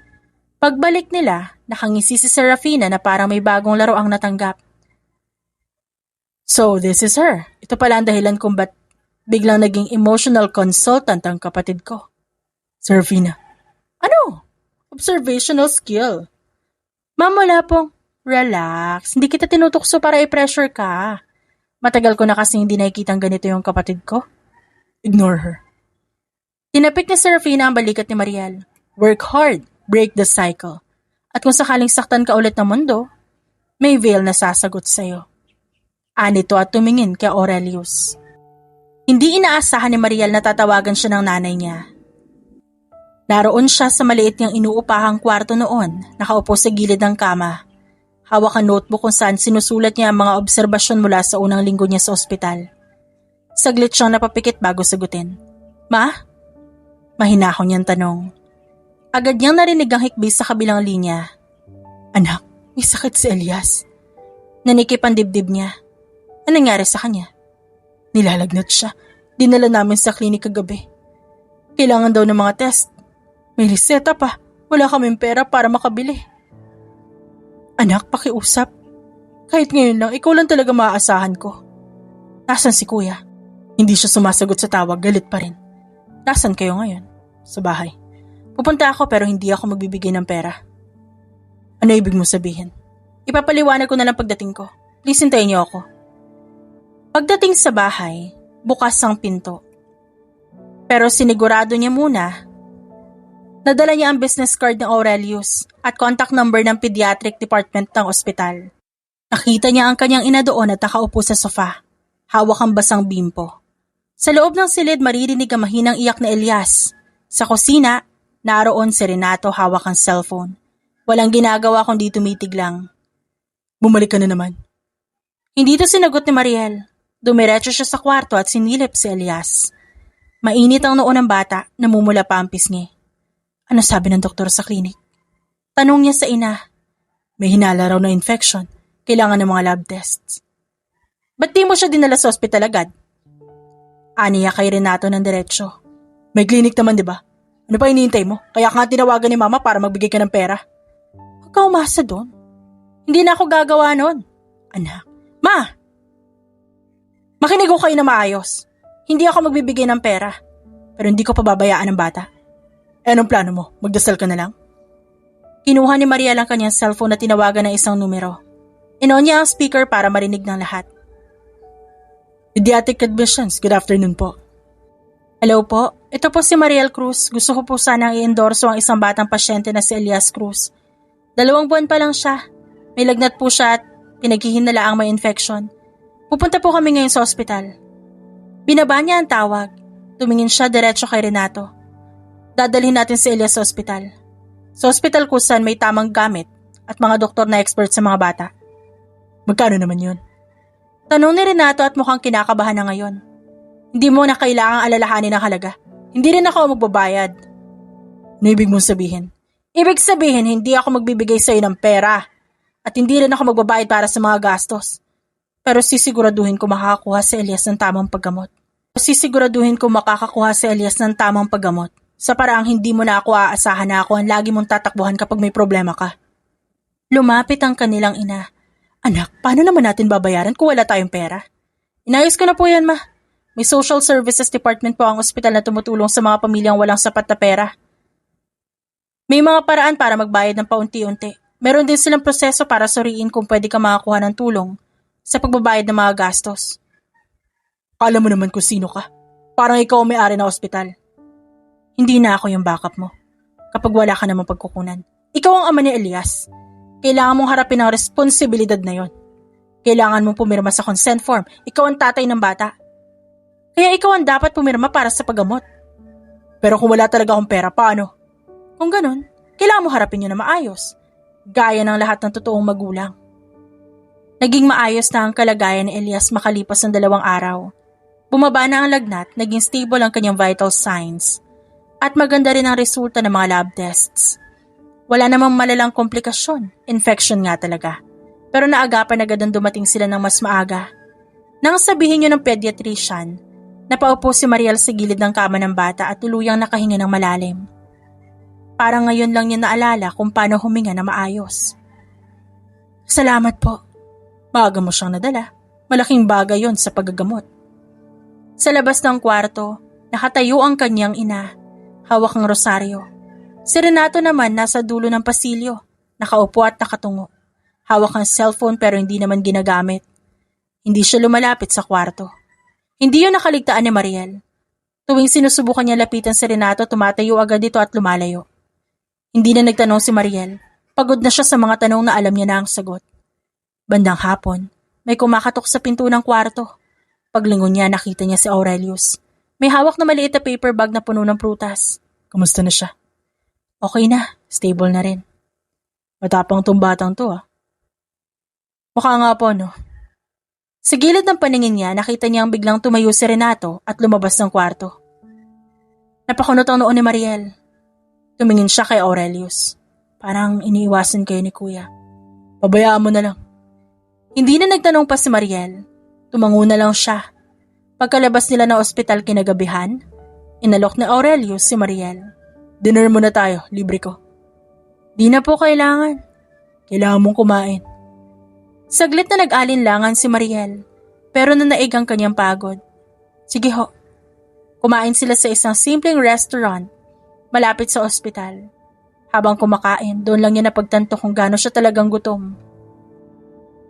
Pagbalik nila, nakangisi si Serafina na parang may bagong laro ang natanggap. So, this is her. Ito pala ang dahilan kung ba't biglang naging emotional consultant ang kapatid ko. Serafina. Ano? Observational skill. Ma'am, wala pong. Relax. Hindi kita tinutukso para i-pressure ka. Matagal ko na kasi hindi nakikitang ganito yung kapatid ko. Ignore her. Tinapik ni Serafina ang balikat ni Mariel. Work hard. Break the cycle. At kung sakaling saktan ka ulit ng mundo, may veil na sasagot sa'yo. Anito at tumingin kay Aurelius. Hindi inaasahan ni Mariel na tatawagan siya ng nanay niya. Naroon siya sa maliit niyang inuupahang kwarto noon, nakaupo sa gilid ng kama. Hawak ang notebook kung saan sinusulat niya ang mga obserbasyon mula sa unang linggo niya sa ospital. Saglit siyang napapikit bago sagutin. Ma? Mahinahon niyang tanong. Agad niyang narinig ang hikbi sa kabilang linya. Anak, may sakit si Elias. Nanikip ang dibdib niya. Anong nangyari sa kanya? Nilalagnat siya. Dinala namin sa klinik kagabi. Kailangan daw ng mga test. May reseta pa. Wala kaming pera para makabili. Anak, pakiusap. Kahit ngayon lang, ikaw lang talaga maaasahan ko. Nasaan si kuya? Hindi siya sumasagot sa tawag, galit pa rin. Nasaan kayo ngayon? Sa bahay. Pupunta ako pero hindi ako magbibigay ng pera. Ano ibig mo sabihin? Ipapaliwanag ko na lang pagdating ko. Please hintayin niyo ako. Pagdating sa bahay, bukas ang pinto. Pero sinigurado niya muna. Nadala niya ang business card ng Aurelius at contact number ng pediatric department ng ospital. Nakita niya ang kanyang ina doon at nakaupo sa sofa. Hawak ang basang bimpo. Sa loob ng silid maririnig ang mahinang iyak na Elias. Sa kusina, naroon si Renato hawak ang cellphone. Walang ginagawa kundi tumitig lang. Bumalik ka na naman. Hindi ito sinagot ni Mariel. Dumiretso siya sa kwarto at sinilip si Elias. Mainit ang noo ng bata, namumula pa ang pisngi. Ano sabi ng doktor sa klinik? Tanong niya sa ina. May hinala raw na infection. Kailangan ng mga lab tests. Ba't di mo siya dinala sa ospital agad? Aniya kay Renato ng diretsyo. May klinik naman, di ba? Ano pa hinihintay mo? Kaya ka tinawagan ni mama para magbigay ka ng pera. Huwag ka umasa doon. Hindi na ako gagawa nun. Anak. Ma! Makinig ko kayo na maayos. Hindi ako magbibigay ng pera. Pero hindi ko pababayaan ng bata. Anong plano mo? Magdasal ka na lang? Kinuha ni Mariel ang kanyang cellphone at tinawagan ng isang numero. Inon niya ang speaker para marinig ng lahat. Pediatric admissions, good afternoon po. Hello po, ito po si Mariel Cruz. Gusto ko po sanang i-endorso ang isang batang pasyente na si Elias Cruz. 2 buwan pa lang siya. May lagnat po siya at pinaghihinalaang may infection. Pupunta po kami ngayon sa ospital. Binaba niya ang tawag. Tumingin siya diretso kay Renato. Dadalhin natin si Elias sa ospital. Sa ospital kung saan may tamang gamit at mga doktor na expert sa mga bata. Magkano naman yun? Tanong ni Renato at mukhang kinakabahan na ngayon. Hindi mo na kailangang alalahanin ang halaga. Hindi rin ako magbabayad. Ano ibig mong sabihin? Ibig sabihin, hindi ako magbibigay sa iyo ng pera. At hindi rin ako magbabayad para sa mga gastos. Pero sisiguraduhin ko makakakuha si Elias ng tamang paggamot. Sa paraang hindi mo na ako aasahan na ako ang lagi mong tatakbuhan kapag may problema ka. Lumapit ang kanilang ina. Anak, paano naman natin babayaran kung wala tayong pera? Inayos ko na po yan, ma. May social services department po ang ospital na tumutulong sa mga pamilyang walang sapat na pera. May mga paraan para magbayad ng paunti-unti. Meron din silang proseso para suriin kung pwede ka makakuha ng tulong sa pagbabayad ng mga gastos. Akala mo naman kung sino ka. Parang ikaw ang may-ari ng ospital. Hindi na ako yung backup mo. Kapag wala ka namang pagkukunan. Ikaw ang ama ni Elias. Kailangan mong harapin ang responsibilidad na yon. Kailangan mong pumirma sa consent form. Ikaw ang tatay ng bata. Kaya ikaw ang dapat pumirma para sa paggamot. Pero kung wala talaga akong pera, paano? Kung ganun, kailangan mo harapin yun na maayos. Gaya ng lahat ng totoong magulang. Naging maayos na ang kalagayan ni Elias makalipas ng 2 araw. Bumaba na ang lagnat, naging stable ang kanyang vital signs. At maganda rin ang resulta ng mga lab tests. Wala namang malalang komplikasyon, infection nga talaga. Pero naagapan agad ang dumating sila ng mas maaga. Nang sabihin niyo ng pediatrician, napaupo si Mariel sa gilid ng kama ng bata at tuluyang nakahinga ng malalim. Parang ngayon lang niya naalala kung paano huminga na maayos. Salamat po. Maaga mo siyang nadala. Malaking bagay yon sa paggagamot. Sa labas ng kwarto, nakatayo ang kanyang ina. Hawak ang rosaryo. Si Renato naman nasa dulo ng pasilyo. Nakaupo at nakatungo. Hawak ang cellphone pero hindi naman ginagamit. Hindi siya lumalapit sa kwarto. Hindi yun nakaligtaan ni Mariel. Tuwing sinusubukan niya lapitan si Renato, tumatayo agad dito at lumalayo. Hindi na nagtanong si Mariel. Pagod na siya sa mga tanong na alam niya na ang sagot. Bandang hapon, may kumakatok sa pinto ng kwarto. Paglingon niya, nakita niya si Aurelius. May hawak na maliit na paper bag na puno ng prutas. Kamusta na siya? Okay na, stable na rin. Matapang tong batang to Mukha nga po, no? Sa gilid ng paningin niya, nakita niyang biglang tumayo si Renato at lumabas ng kwarto. Napakunot ang noo ni Mariel. Tumingin siya kay Aurelius. Parang iniiwasan kayo ni Kuya. Pabayaan mo na lang. Hindi na nagtanong pa si Mariel. Tumango na lang siya. Pagkalabas nila ng ospital kinagabihan, inalok ni Aurelius si Mariel. Dinner muna tayo, libre ko. Di na po kailangan. Kailangan mong kumain. Saglit na nag-alinlangan si Mariel, pero nanaig ang kanyang pagod. Sige ho. Kumain sila sa isang simpleng restaurant, malapit sa ospital. Habang kumakain, doon lang niya napagtanto kung gaano siya talagang gutom.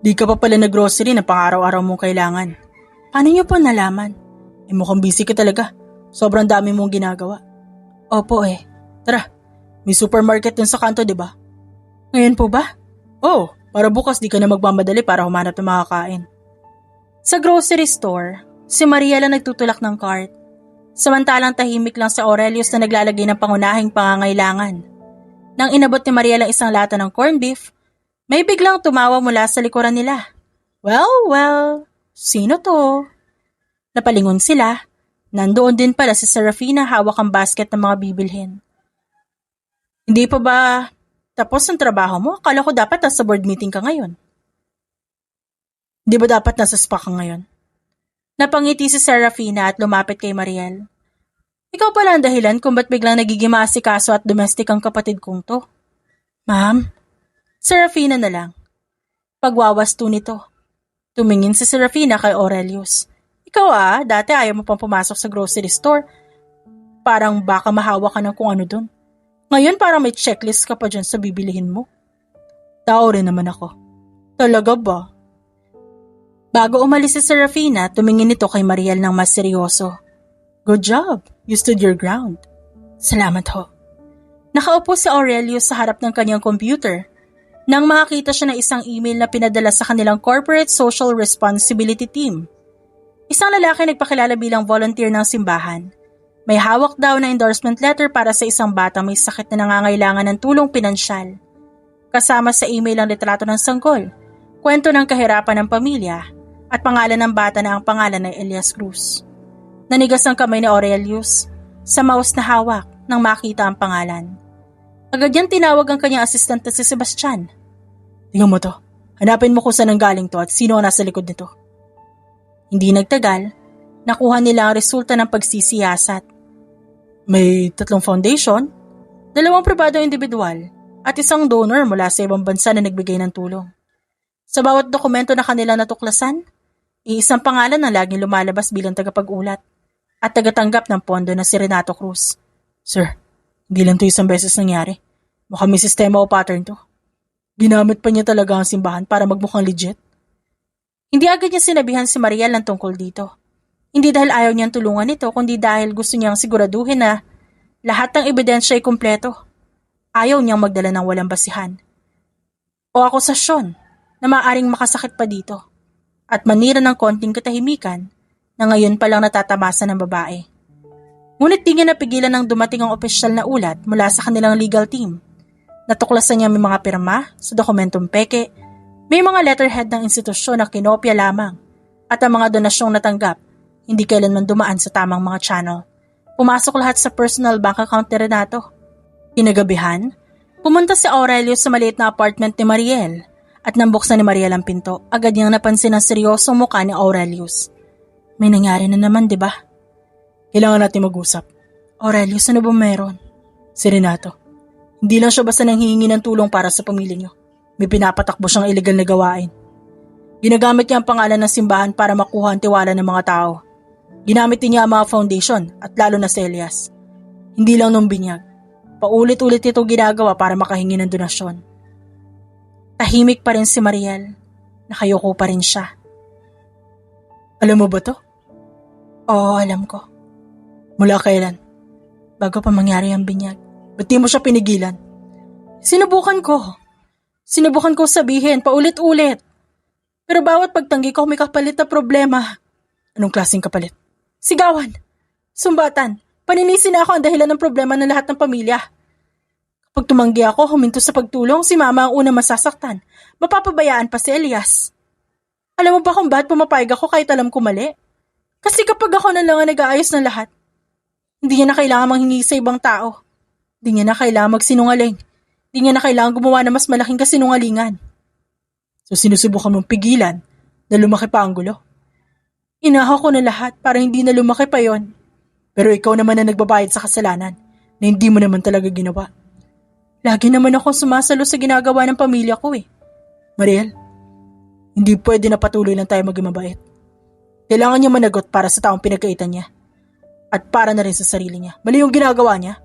Di ka pa pala nag-grocery na pang-araw-araw mong kailangan. Paano niyo po nalaman? Mukhang busy ka talaga. Sobrang dami mong ginagawa. Opo eh. Tara, may supermarket dun sa kanto, di ba? Ngayon po ba? Oo, para bukas di ka na magmamadali para humanap ng makakain. Sa grocery store, si Maria lang nagtutulak ng cart. Samantalang tahimik lang sa Aurelius na naglalagay ng pangunahing pangangailangan. Nang inabot ni Maria lang isang lata ng corned beef, may biglang tumawa mula sa likuran nila. Well, sino to? Napalingon sila. Nandoon din pala si Serafina hawak ang basket ng mga bibilhin. Hindi pa ba tapos ang trabaho mo? Akala ko dapat nasa board meeting ka ngayon. Di ba dapat nasa spa ka ngayon? Napangiti si Serafina at lumapit kay Mariel. Ikaw pala ang dahilan kung ba't biglang nagiging maasikaso at domestic ang kapatid kong to. Ma'am? Serafina na lang. Pagwawasto nito. Tumingin si Serafina kay Aurelius. Ikaw dati ayaw mo pang pumasok sa grocery store. Parang baka mahawa ka ng kung ano dun. Ngayon parang may checklist ka pa dyan sa bibilihin mo. Tao rin naman ako. Talaga ba? Bago umalis si Serafina, tumingin ito kay Mariel ng mas seryoso. Good job. You stood your ground. Salamat ho. Nakaupo si Aurelius sa harap ng kanyang computer nang makakita siya ng isang email na pinadala sa kanilang Corporate Social Responsibility Team. Isang lalaki nagpakilala bilang volunteer ng simbahan. May hawak daw na endorsement letter para sa isang bata may sakit na nangangailangan ng tulong pinansyal. Kasama sa email ang litrato ng sanggol, kwento ng kahirapan ng pamilya, at pangalan ng bata na ang pangalan ay Elias Cruz. Nanigas ang kamay ni Aurelius sa mouse na hawak nang makita ang pangalan. Agad niyang tinawag ang kanyang assistant na si Sebastian. Tingnan mo to. Hanapin mo kung saan ang galing to at sino ang nasa likod nito. Hindi nagtagal, nakuha nila ang resulta ng pagsisiyasat. May 3 foundation, 2 pribadong individual, at isang donor mula sa ibang bansa na nagbigay ng tulong. Sa bawat dokumento na kanilang natuklasan, iisang pangalan ang laging lumalabas bilang tagapag-ulat at tagatanggap ng pondo na si Renato Cruz. Sir, hindi lang to isang beses nangyari. Mukhang may sistema o pattern to. Ginamit pa niya talaga ang simbahan para magmukhang legit. Hindi agad niya sinabihan si Mariel ng tungkol dito. Hindi dahil ayaw niyang tulungan ito, kundi dahil gusto niyang siguraduhin na lahat ng ebidensya ay kumpleto. Ayaw niyang magdala ng walang basihan o akusasyon na maaaring makasakit pa dito at manira ng konting katahimikan na ngayon pa lang natatamasan ng babae. Ngunit di niya napigilan ng dumating ang opisyal na ulat mula sa kanilang legal team. Natuklasan niya may mga pirma sa dokumentong peke, may mga letterhead ng institusyon na kinopya lamang at ang mga donasyong natanggap hindi kailanman dumaan sa tamang mga channel. Pumasok lahat sa personal bank account ni Renato. Kinagabihan, pumunta si Aurelius sa maliit na apartment ni Mariel at nang buksan ni Mariel ang pinto, agad niyang napansin ang seryosong mukha ni Aurelius. May nangyari na naman, di ba? Kailangan natin mag-usap. Aurelius, ano ba meron? Si Renato. Hindi lang siya basta nanghihingi ng tulong para sa pamilya niyo. May pinapatakbo siyang illegal na gawain. Ginagamit niya ang pangalan ng simbahan para makuha ang tiwala ng mga tao. Ginamit din niya ang mga foundation at lalo na si Elias. Hindi lang nung binyag. Paulit-ulit ito ginagawa para makahingi ng donasyon. Tahimik pa rin si Mariel. Nakayuko pa rin siya. Alam mo ba to? Oo, alam ko. Mula kailan? Bago pa mangyari ang binyag. Ba't di mo siya pinigilan? Sinubukan ko sabihin paulit-ulit. Pero bawat pagtanggi ko may kapalit na problema. Anong klaseng kapalit? Sigawan, sumbatan, paninisin na ako ang dahilan ng problema ng lahat ng pamilya. Kapag tumanggi ako, huminto sa pagtulong, si Mama ang unang masasaktan. Mapapabayaan pa si Elias. Alam mo ba kung bakit pumapayag ako kahit alam ko mali? Kasi kapag ako na lang ang nag-aayos ng lahat, hindi niya na kailangan manghingi sa ibang tao. Hindi niya na kailangan magsinungaling. Hindi niya na kailangan gumawa ng mas malaking kasinungalingan. So sinusubukan mong pigilan na lumaki pa ang gulo? Inahaw ko na lahat para hindi na lumaki pa yon. Pero ikaw naman na nagbabayad sa kasalanan na hindi mo naman talaga ginawa. Lagi naman ako sumasalo sa ginagawa ng pamilya ko eh. Mariel, hindi pwede na patuloy lang tayo maging mabait. Kailangan niya managot para sa taong pinagkaitan niya. At para na rin sa sarili niya. Mali yung ginagawa niya.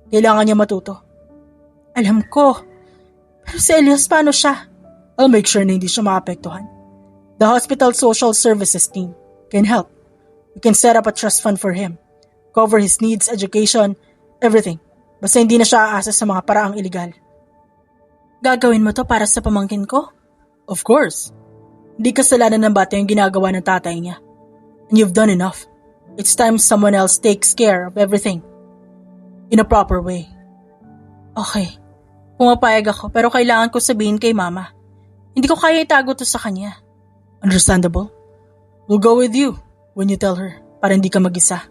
Kailangan niya matuto. Alam ko. Pero si Elias, paano siya? I'll make sure na hindi siya maapektuhan. The hospital social services team can help. We can set up a trust fund for him. Cover his needs, education, everything. Basta hindi na siya aasa sa mga paraang iligal. Gagawin mo to para sa pamangkin ko? Of course. Hindi kasalanan ng bata yung ginagawa ng tatay niya. And you've done enough. It's time someone else takes care of everything. In a proper way. Okay. Pumapayag ako pero kailangan ko sabihin kay mama. Hindi ko kaya itago to sa kanya. Understandable. We'll go with you when you tell her para hindi ka mag-isa.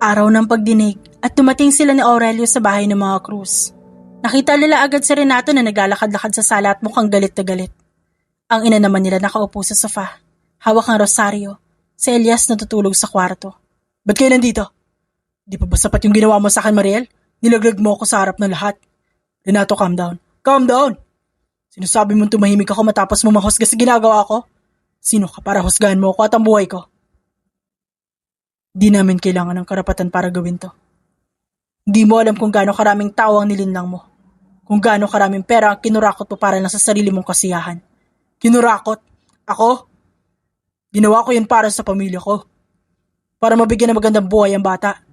Araw ng pagdinig at dumating sila ni Aurelio sa bahay ng mga Cruz. Nakita nila agad si Renato na naglalakad-lakad sa sala at mukhang galit na galit. Ang ina naman nila nakaupo sa sofa. Hawak ang rosaryo. Si Elias natutulog sa kwarto. Ba't kayo nandito? Di pa ba sapat yung ginawa mo sa akin, Mariel? Nilaglag mo ako sa harap ng lahat. Renato, calm down. Calm down! Sinasabi mong tumahimik ako matapos mo mahusga sa ginagawa ko? Sino ka para husgahan mo ako at ang buhay ko? Di namin kailangan ng karapatan para gawin to. Di mo alam kung gaano karaming tao ang nilinlang mo. Kung gaano karaming pera ang kinurakot mo para lang sa sarili mong kasiyahan. Kinurakot? Ako? Ginawa ko yun para sa pamilya ko. Para mabigyan ng magandang buhay ang bata.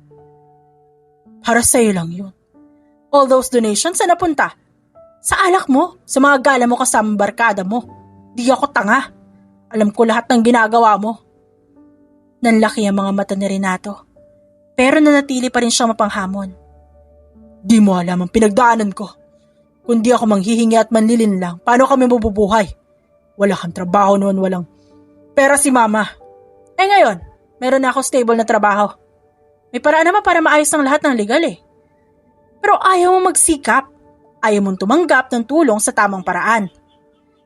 Para sa'yo lang yun. All those donations, saan napunta? Sa alak mo, sa mga gala mo kasamang barkada mo. Di ako tanga. Alam ko lahat ng ginagawa mo. Nanlaki ang mga mata ni Renato. Pero nanatili pa rin siyang mapanghamon. Di mo alam ang pinagdaanan ko. Kung di ako manghihingi at manlilin lang, paano kami mabubuhay? Wala kang trabaho noon, walang pera si mama. Eh ngayon, meron na ako stable na trabaho. May paraan naman para maayos ang lahat ng legal eh. Pero ayaw mo magsikap. Ayaw mong tumanggap ng tulong sa tamang paraan.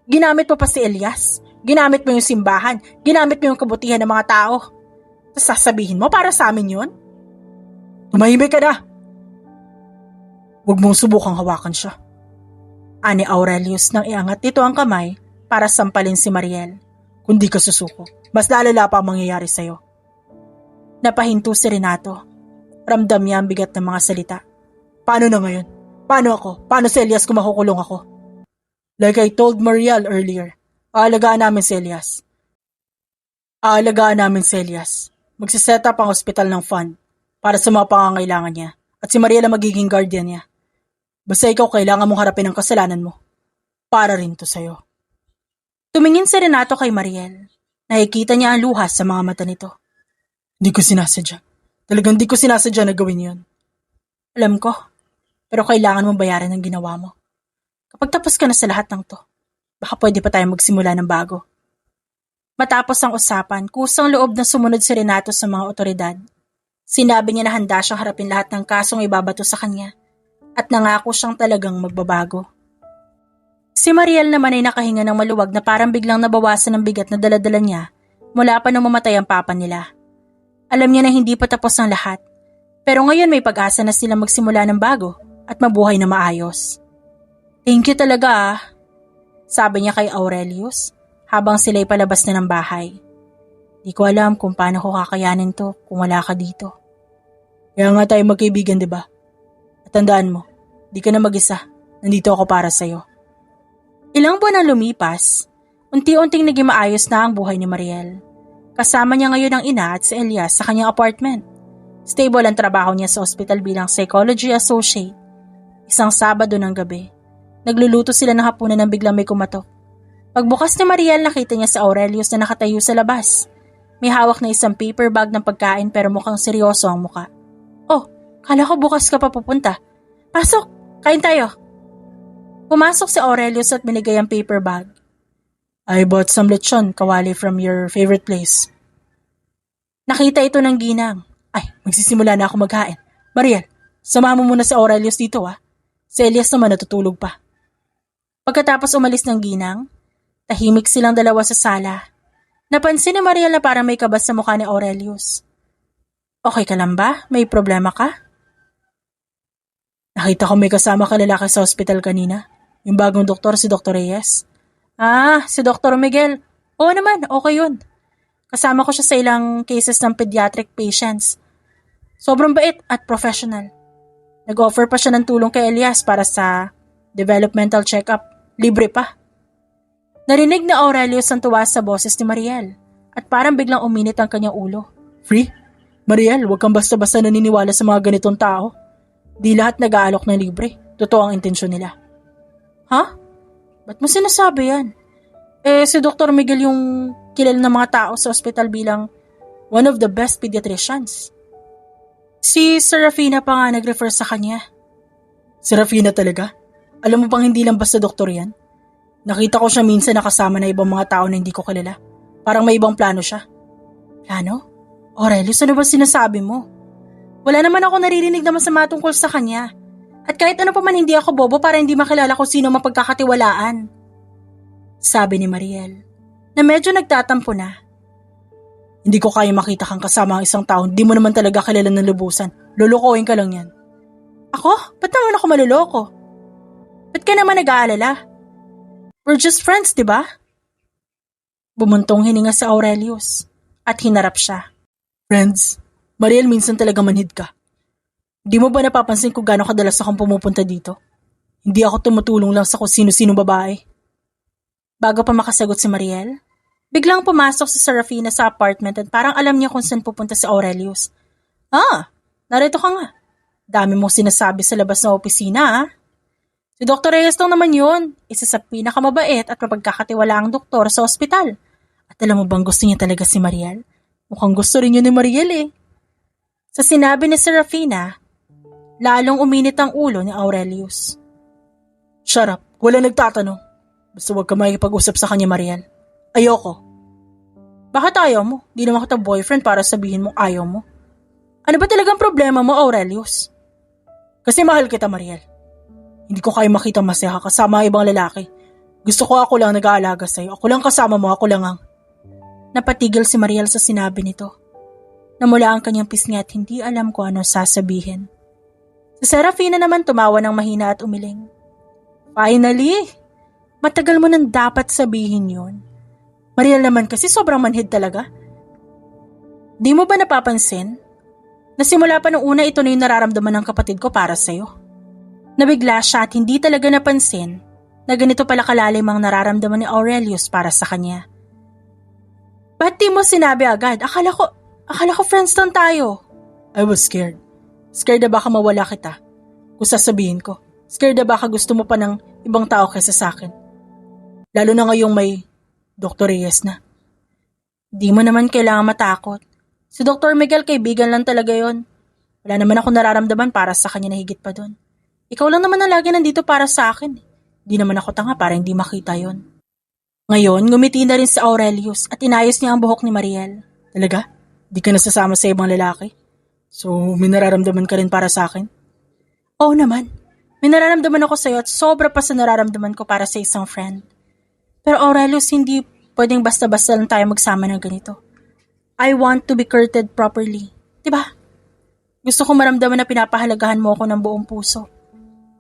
Ginamit mo pa si Elias. Ginamit mo yung simbahan. Ginamit mo yung kabutihan ng mga tao. Tapos sasabihin mo para sa amin yun? Tumahimik ka na. Huwag mong subukang hawakan siya. Ani Aurelius nang iangat nito ang kamay para sampalin si Mariel. Kung di ka susuko, mas lalala pa ang mangyayari sa'yo. Napahinto si Renato. Ramdam niya ang bigat ng mga salita. Paano na ngayon? Paano ako? Paano si Elias kung makukulong ako? Like I told Mariel earlier, aalagaan namin si Elias. Magsiset up ang ospital ng fund para sa mga pangangailangan niya at si Mariel ang magiging guardian niya. Basta ikaw kailangan mong harapin ang kasalanan mo. Para rin to sa'yo. Tumingin si Renato kay Mariel. Nakikita niya ang luha sa mga mata nito. Di ko sinasadya. Talagang di ko sinasadya na gawin yun. Alam ko, pero kailangan mong bayaran ang ginawa mo. Kapag tapos ka na sa lahat ng to, baka pwede pa tayo magsimula ng bago. Matapos ang usapan, kusang loob na sumunod si Renato sa mga otoridad. Sinabi niya na handa siyang harapin lahat ng kasong ibabato sa kanya at nangako siyang talagang magbabago. Si Mariel naman ay nakahinga ng maluwag na parang biglang nabawasan ng bigat na daladala niya mula pa nung mamatay ang papa nila. Alam niya na hindi pa tapos ang lahat, pero ngayon may pag-asa na sila magsimula ng bago at mabuhay na maayos. Thank you talaga sabi niya kay Aurelius habang sila'y palabas na ng bahay. Di ko alam kung paano ko kakayanin to kung wala ka dito. Kaya nga tayo magkaibigan, di ba? At tandaan mo, di ka na mag-isa. Nandito ako para sa'yo. Ilang buwan ang lumipas, unti-unting naging maayos na ang buhay ni Mariel. Kasama niya ngayon ang ina at si Elias sa kanyang apartment. Stable ang trabaho niya sa ospital bilang psychology associate. Isang Sabado ng gabi, nagluluto sila ng hapunan nang biglang may kumatok. Pagbukas ni Mariel, nakita niya si Aurelius na nakatayo sa labas. May hawak na isang paper bag ng pagkain pero mukhang seryoso ang muka. Oh, kala ko bukas ka pa pupunta. Pasok, kain tayo. Pumasok si Aurelius at binigay ang paper bag. I bought some lechon, kawali from your favorite place. Nakita ito ng ginang. Ay, magsisimula na ako maghain. Mariel, samahan mo muna si Aurelius dito Si Elias naman natutulog pa. Pagkatapos umalis ng ginang, tahimik silang dalawa sa sala. Napansin ni Mariel na parang may kabas sa mukha ni Aurelius. Okay ka lang ba? May problema ka? Nakita ko may kasama ka lalaki sa ospital kanina. Yung bagong doktor, si Dr. Reyes. Si Dr. Miguel. Oo naman, okay yun. Kasama ko siya sa ilang cases ng pediatric patients. Sobrang bait at professional. Nag-offer pa siya ng tulong kay Elias para sa developmental check-up. Libre pa. Narinig na Aurelius ang tuwa sa boses ni Mariel at parang biglang uminit ang kanyang ulo. Free? Mariel, huwag kang basta-basta naniniwala sa mga ganitong tao. Di lahat nag-aalok ng libre. Totoo ang intensyon nila. Ha? Ba't mo sinasabi yan? Si Dr. Miguel yung kilala ng mga tao sa ospital bilang one of the best pediatricians. Si Serafina pa nga nag-refer sa kanya. Serafina talaga? Alam mo bang hindi lang basta doktor yan? Nakita ko siya minsan nakasama na ibang mga tao na hindi ko kilala. Parang may ibang plano siya. Plano? Aurelius, ano ba sinasabi mo? Wala naman ako naririnig na masama tungkol sa kanya. At kahit ano pa man hindi ako bobo para hindi makilala kung sino mapagkakatiwalaan. Sabi ni Mariel, na medyo nagtatampo na. Hindi ko kaya makita kang kasama ang isang tao, di mo naman talaga kilala ng lubusan. Lulukohin ka lang yan. Ako? Ba't naman ako maluloko? Ba't ka naman nag-aalala? We're just friends, di ba? Bumuntong hininga sa Aurelius at hinarap siya. Friends? Mariel, minsan talaga manhid ka. Di mo ba napapansin kung gaano kadalas akong pumupunta dito? Hindi ako tumutulong lang sa kung sino-sino babae. Bago pa makasagot si Mariel, biglang pumasok si Serafina sa apartment at parang alam niya kung saan pupunta si Aurelius. Narito ka nga. Dami mong sinasabi sa labas ng opisina, ah. Si Dr. Reyes lang naman yun, isa sa pinakamabait at mapagkakatiwalaang doktor sa ospital. At alam mo bang gusto niya talaga si Mariel? Mukhang gusto rin yun ni Mariel eh. Sa sinabi ni Serafina, lalong uminit ang ulo ni Aurelius. Shut up, wala nagtatanong. Basta huwag ka makikipag-usap sa kanya, Mariel. Ayoko. Bakit ayaw mo? Di naman kita boyfriend para sabihin mong ayaw mo. Ano ba talagang problema mo, Aurelius? Kasi mahal kita, Mariel. Hindi ko kaya makita masaya kasama ang ibang lalaki. Gusto ko ako lang nag-aalaga sa'yo. Ako lang kasama mo, ako lang ang... Napatigil si Mariel sa sinabi nito. Namula ang kanyang pisngi at hindi alam kung ano sasabihin. Si Serafina naman tumawa ng mahina at umiling. Finally! Matagal mo nang dapat sabihin yun. Mariel naman kasi sobrang manhid talaga. Di mo ba napapansin? Nasimula pa nung una ito na yung nararamdaman ng kapatid ko para sa'yo. Nabigla siya at hindi talaga napansin na ganito pala kalalim ang nararamdaman ni Aurelius para sa kanya. Ba't di mo sinabi agad? Akala ko friends lang tayo. I was scared. Scared na baka mawala kita. Kung sasabihin ko, scared na baka gusto mo pa ng ibang tao kaysa sa akin. Lalo na ngayong may Dr. Reyes na. Di mo naman kailangan matakot. Si Dr. Miguel kaibigan lang talaga yon. Wala naman ako nararamdaman para sa kanya na higit pa doon. Ikaw lang naman ang lagi nandito para sa akin. Di naman ako tanga para hindi makita yon. Ngayon, ngumiti na rin si Aurelius at inayos niya ang buhok ni Mariel. Talaga? Di ka nasasama sa ibang lalaki? So, may nararamdaman ka rin para sa akin? Oo naman. May nararamdaman ako sa'yo at sobra pa sa nararamdaman ko para sa isang friend. Pero Aurelius, hindi pwedeng basta-basta lang tayo magsama ng ganito. I want to be courted properly. Diba? Gusto ko maramdaman na pinapahalagahan mo ako ng buong puso.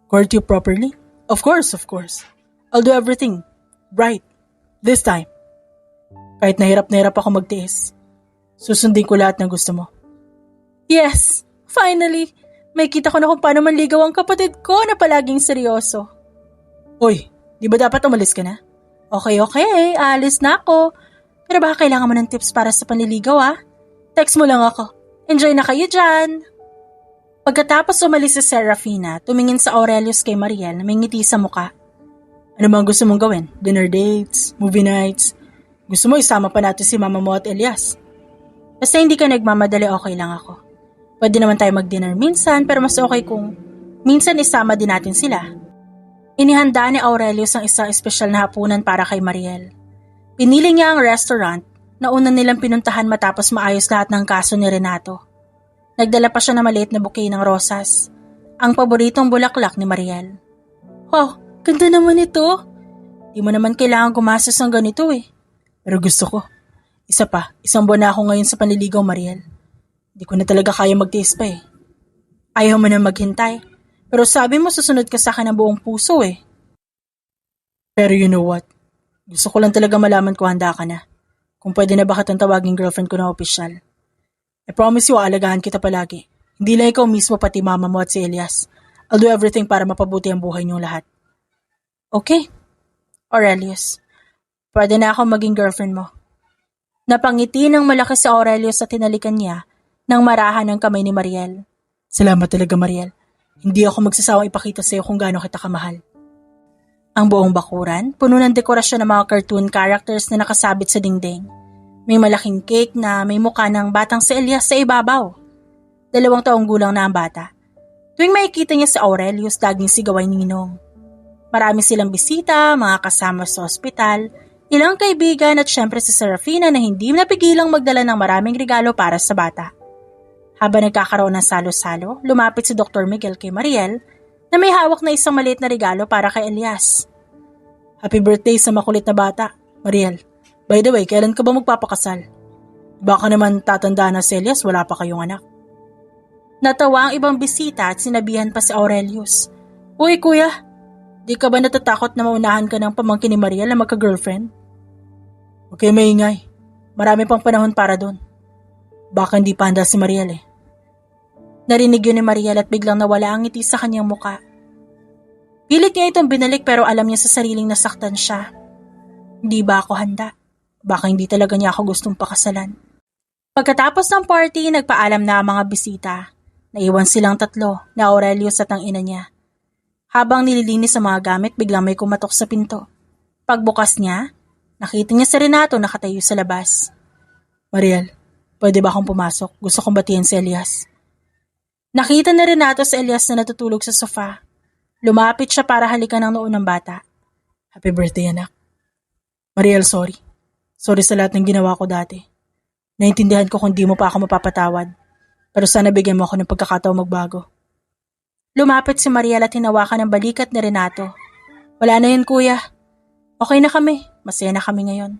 Court you properly? Of course, of course. I'll do everything. Right. This time. Kahit na hirap ako magtiis. Susundin ko lahat ng gusto mo. Yes! Finally! May kita ko na kung paano manligaw ang kapatid ko na palaging seryoso. Uy, di ba dapat umalis ka na? Okay, aalis na ako. Pero baka kailangan mo ng tips para sa panliligaw, ah? Text mo lang ako. Enjoy na kayo dyan! Pagkatapos umalis si Serafina, tumingin sa Aurelius kay Mariel na may ngiti sa muka. Ano bang gusto mong gawin? Dinner dates? Movie nights? Gusto mo isama pa natin si mama mo at Elias? Basta hindi ka nagmamadali, okay lang ako. Pwede naman tayo mag-dinner minsan pero mas okay kung minsan isama din natin sila. Inihanda ni Aurelius ang isang espesyal na hapunan para kay Mariel. Pinili niya ang restaurant na una nilang pinuntahan matapos maayos lahat ng kaso ni Renato. Nagdala pa siya na maliit na bouquet ng rosas, ang paboritong bulaklak ni Mariel. Wow, ganda naman ito. Di mo naman kailangan gumastos ng ganito eh. Pero gusto ko. Isang buwan na ako ngayon sa panliligaw, Mariel. Di ko na talaga kaya magtiis pa eh. Ayaw mo na maghintay. Pero sabi mo susunod ka sa akin ng buong puso eh. Pero you know what? Gusto ko lang talaga malaman kung handa ka na. Kung pwede na ba kitang tawaging girlfriend ko na opisyal. I promise you, aalagaan kita palagi. Hindi lang ikaw mismo, pati mama mo at si Elias. I'll do everything para mapabuti ang buhay niyong lahat. Okay, Aurelius. Pwede na ako maging girlfriend mo. Napangiti ng malaki si Aurelius at tinalikan niya nang marahan ng kamay ni Mariel. Salamat talaga, Mariel. Hindi ako magsasawang ipakita sa iyo kung gaano kita kamahal. Ang buong bakuran, puno ng dekorasyon ng mga cartoon characters na nakasabit sa dingding. May malaking cake na may mukha ng batang si Elias sa ibabaw. 2 taong gulang na ang bata. Tuwing makikita niya si Aurelius, laging sigaw ay ninong. Marami silang bisita, mga kasama sa ospital, ilang kaibigan at syempre si Serafina na hindi napigilang magdala ng maraming regalo para sa bata. Habang nagkakaroon ng salo-salo, lumapit si Dr. Miguel kay Mariel na may hawak na isang maliit na regalo para kay Elias. Happy birthday sa makulit na bata, Mariel. By the way, kailan ka ba magpapakasal? Baka naman tatandaan na si Elias, wala pa kayong anak. Natawa ang ibang bisita at sinabihan pa si Aurelius. Uy kuya, di ka ba natatakot na maunahan ka ng pamangkin ni Mariel na magka-girlfriend? Okay, maingay. Marami pang panahon para doon. Baka hindi pa handa si Mariel eh. Narinig yun ni Mariel at biglang nawala ang ngiti sa kanyang muka. Pilit niya itong binalik pero alam niya sa sariling nasaktan siya. Hindi ba ako handa? Baka hindi talaga niya ako gustong pakasalan. Pagkatapos ng party, nagpaalam na ang mga bisita. Naiwan silang 3, na Aurelius at ang ina niya. Habang nililinis ang mga gamit, biglang may kumatok sa pinto. Pagbukas niya, nakita niya si Renato nakatayo sa labas. Mariel, pwede ba akong pumasok? Gusto kong batihan si Elias. Nakita na Renato si Elias na natutulog sa sofa. Lumapit siya para halikan ang noo ng bata. Happy birthday, anak. Mariel, sorry. Sorry sa lahat ng ginawa ko dati. Naintindihan ko kung di mo pa ako mapapatawad. Pero sana bigyan mo ako ng pagkakataong magbago. Lumapit si Mariel at hinawakan ng balikat ni Renato. Wala na yun, kuya. Okay na kami. Masaya na kami ngayon.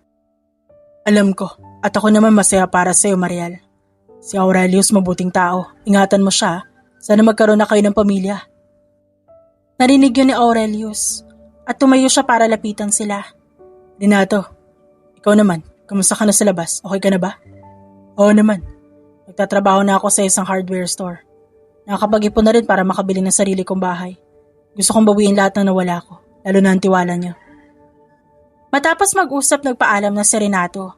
Alam ko. At ako naman masaya para sa iyo, Mariel. Si Aurelius mabuting tao. Ingatan mo siya. Sana magkaroon na kayo ng pamilya. Narinig yun ni Aurelius. At tumayo siya para lapitan sila. Renato, ikaw naman. Kamusta ka na sa labas? Okay ka na ba? Oo naman. Nagtatrabaho na ako sa isang hardware store. Nakakapag-ipon na rin para makabili ng sarili kong bahay. Gusto kong bawiin lahat ng nawala ko, lalo na ang tiwala niyo. Matapos mag-usap, nagpaalam na si Renato.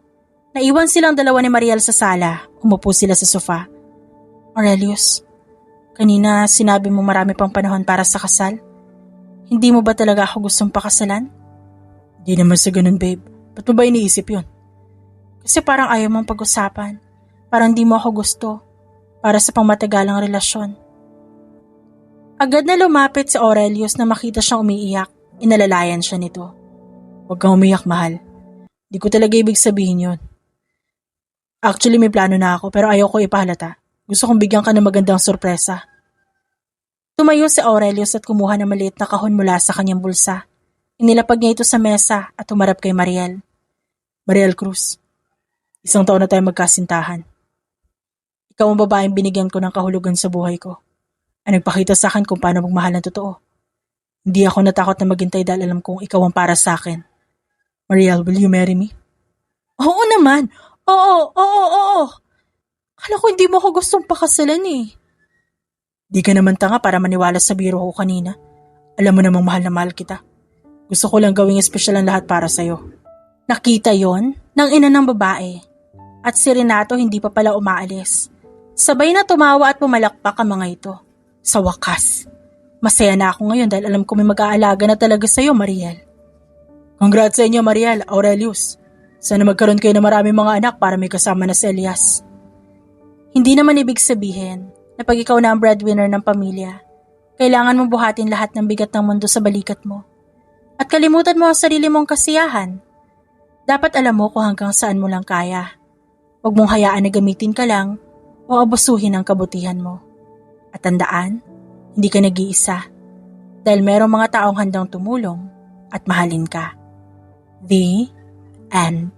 Naiwan silang 2 ni Mariel sa sala. Umupo sila sa sofa. Aurelius, kanina sinabi mo marami pang panahon para sa kasal. Hindi mo ba talaga ako gustong pakasalan? Hindi naman sa ganun, babe. Ba't mo ba iniisip yun? Kasi parang ayaw mong pag-usapan. Parang di mo ako gusto. Para sa pangmatagalang relasyon. Agad na lumapit si Aurelius na makita siyang umiiyak. Inalalayan siya nito. Huwag kang umiyak, mahal. Di ko talaga ibig sabihin yun. Actually, may plano na ako pero ayaw ko ipahalata. Gusto kong bigyan ka ng magandang sorpresa. Tumayo si Aurelius at kumuha ng maliit na kahon mula sa kanyang bulsa. Inilapag niya ito sa mesa at humarap kay Mariel. Mariel Cruz, 1 taon na tayo magkasintahan. Ikaw ang babaeng binigyan ko ng kahulugan sa buhay ko. Ang nagpakita sa akin kung paano magmahal ng totoo. Hindi ako natakot na maghintay dahil alam kong ikaw ang para sa akin. Mariel, will you marry me? Oo naman. Oo. Akala ko hindi mo ako gustong pakasalan eh. Di ka naman tanga para maniwala sa biro ko kanina. Alam mo namang mahal na mahal kita. Gusto ko lang gawing espesyal ang lahat para sa'yo. Nakita yon ng ina ng babae. At si Renato hindi pa pala umaalis. Sabay na tumawa at pumalakpak ang mga ito. Sa wakas. Masaya na ako ngayon dahil alam ko may mag-aalaga na talaga sa'yo, Mariel. Congrats sa inyo, Mariel, Aurelius. Sana magkaroon kayo ng maraming mga anak para may kasama na si Elias. Hindi naman ibig sabihin na pag ikaw na ang breadwinner ng pamilya, kailangan mong buhatin lahat ng bigat ng mundo sa balikat mo. At kalimutan mo ang sarili mong kasiyahan. Dapat alam mo kung hanggang saan mo lang kaya. Huwag mong hayaan na gamitin ka lang o abusuhin ang kabutihan mo. At tandaan, hindi ka nag-iisa dahil merong mga taong handang tumulong at mahalin ka. The end.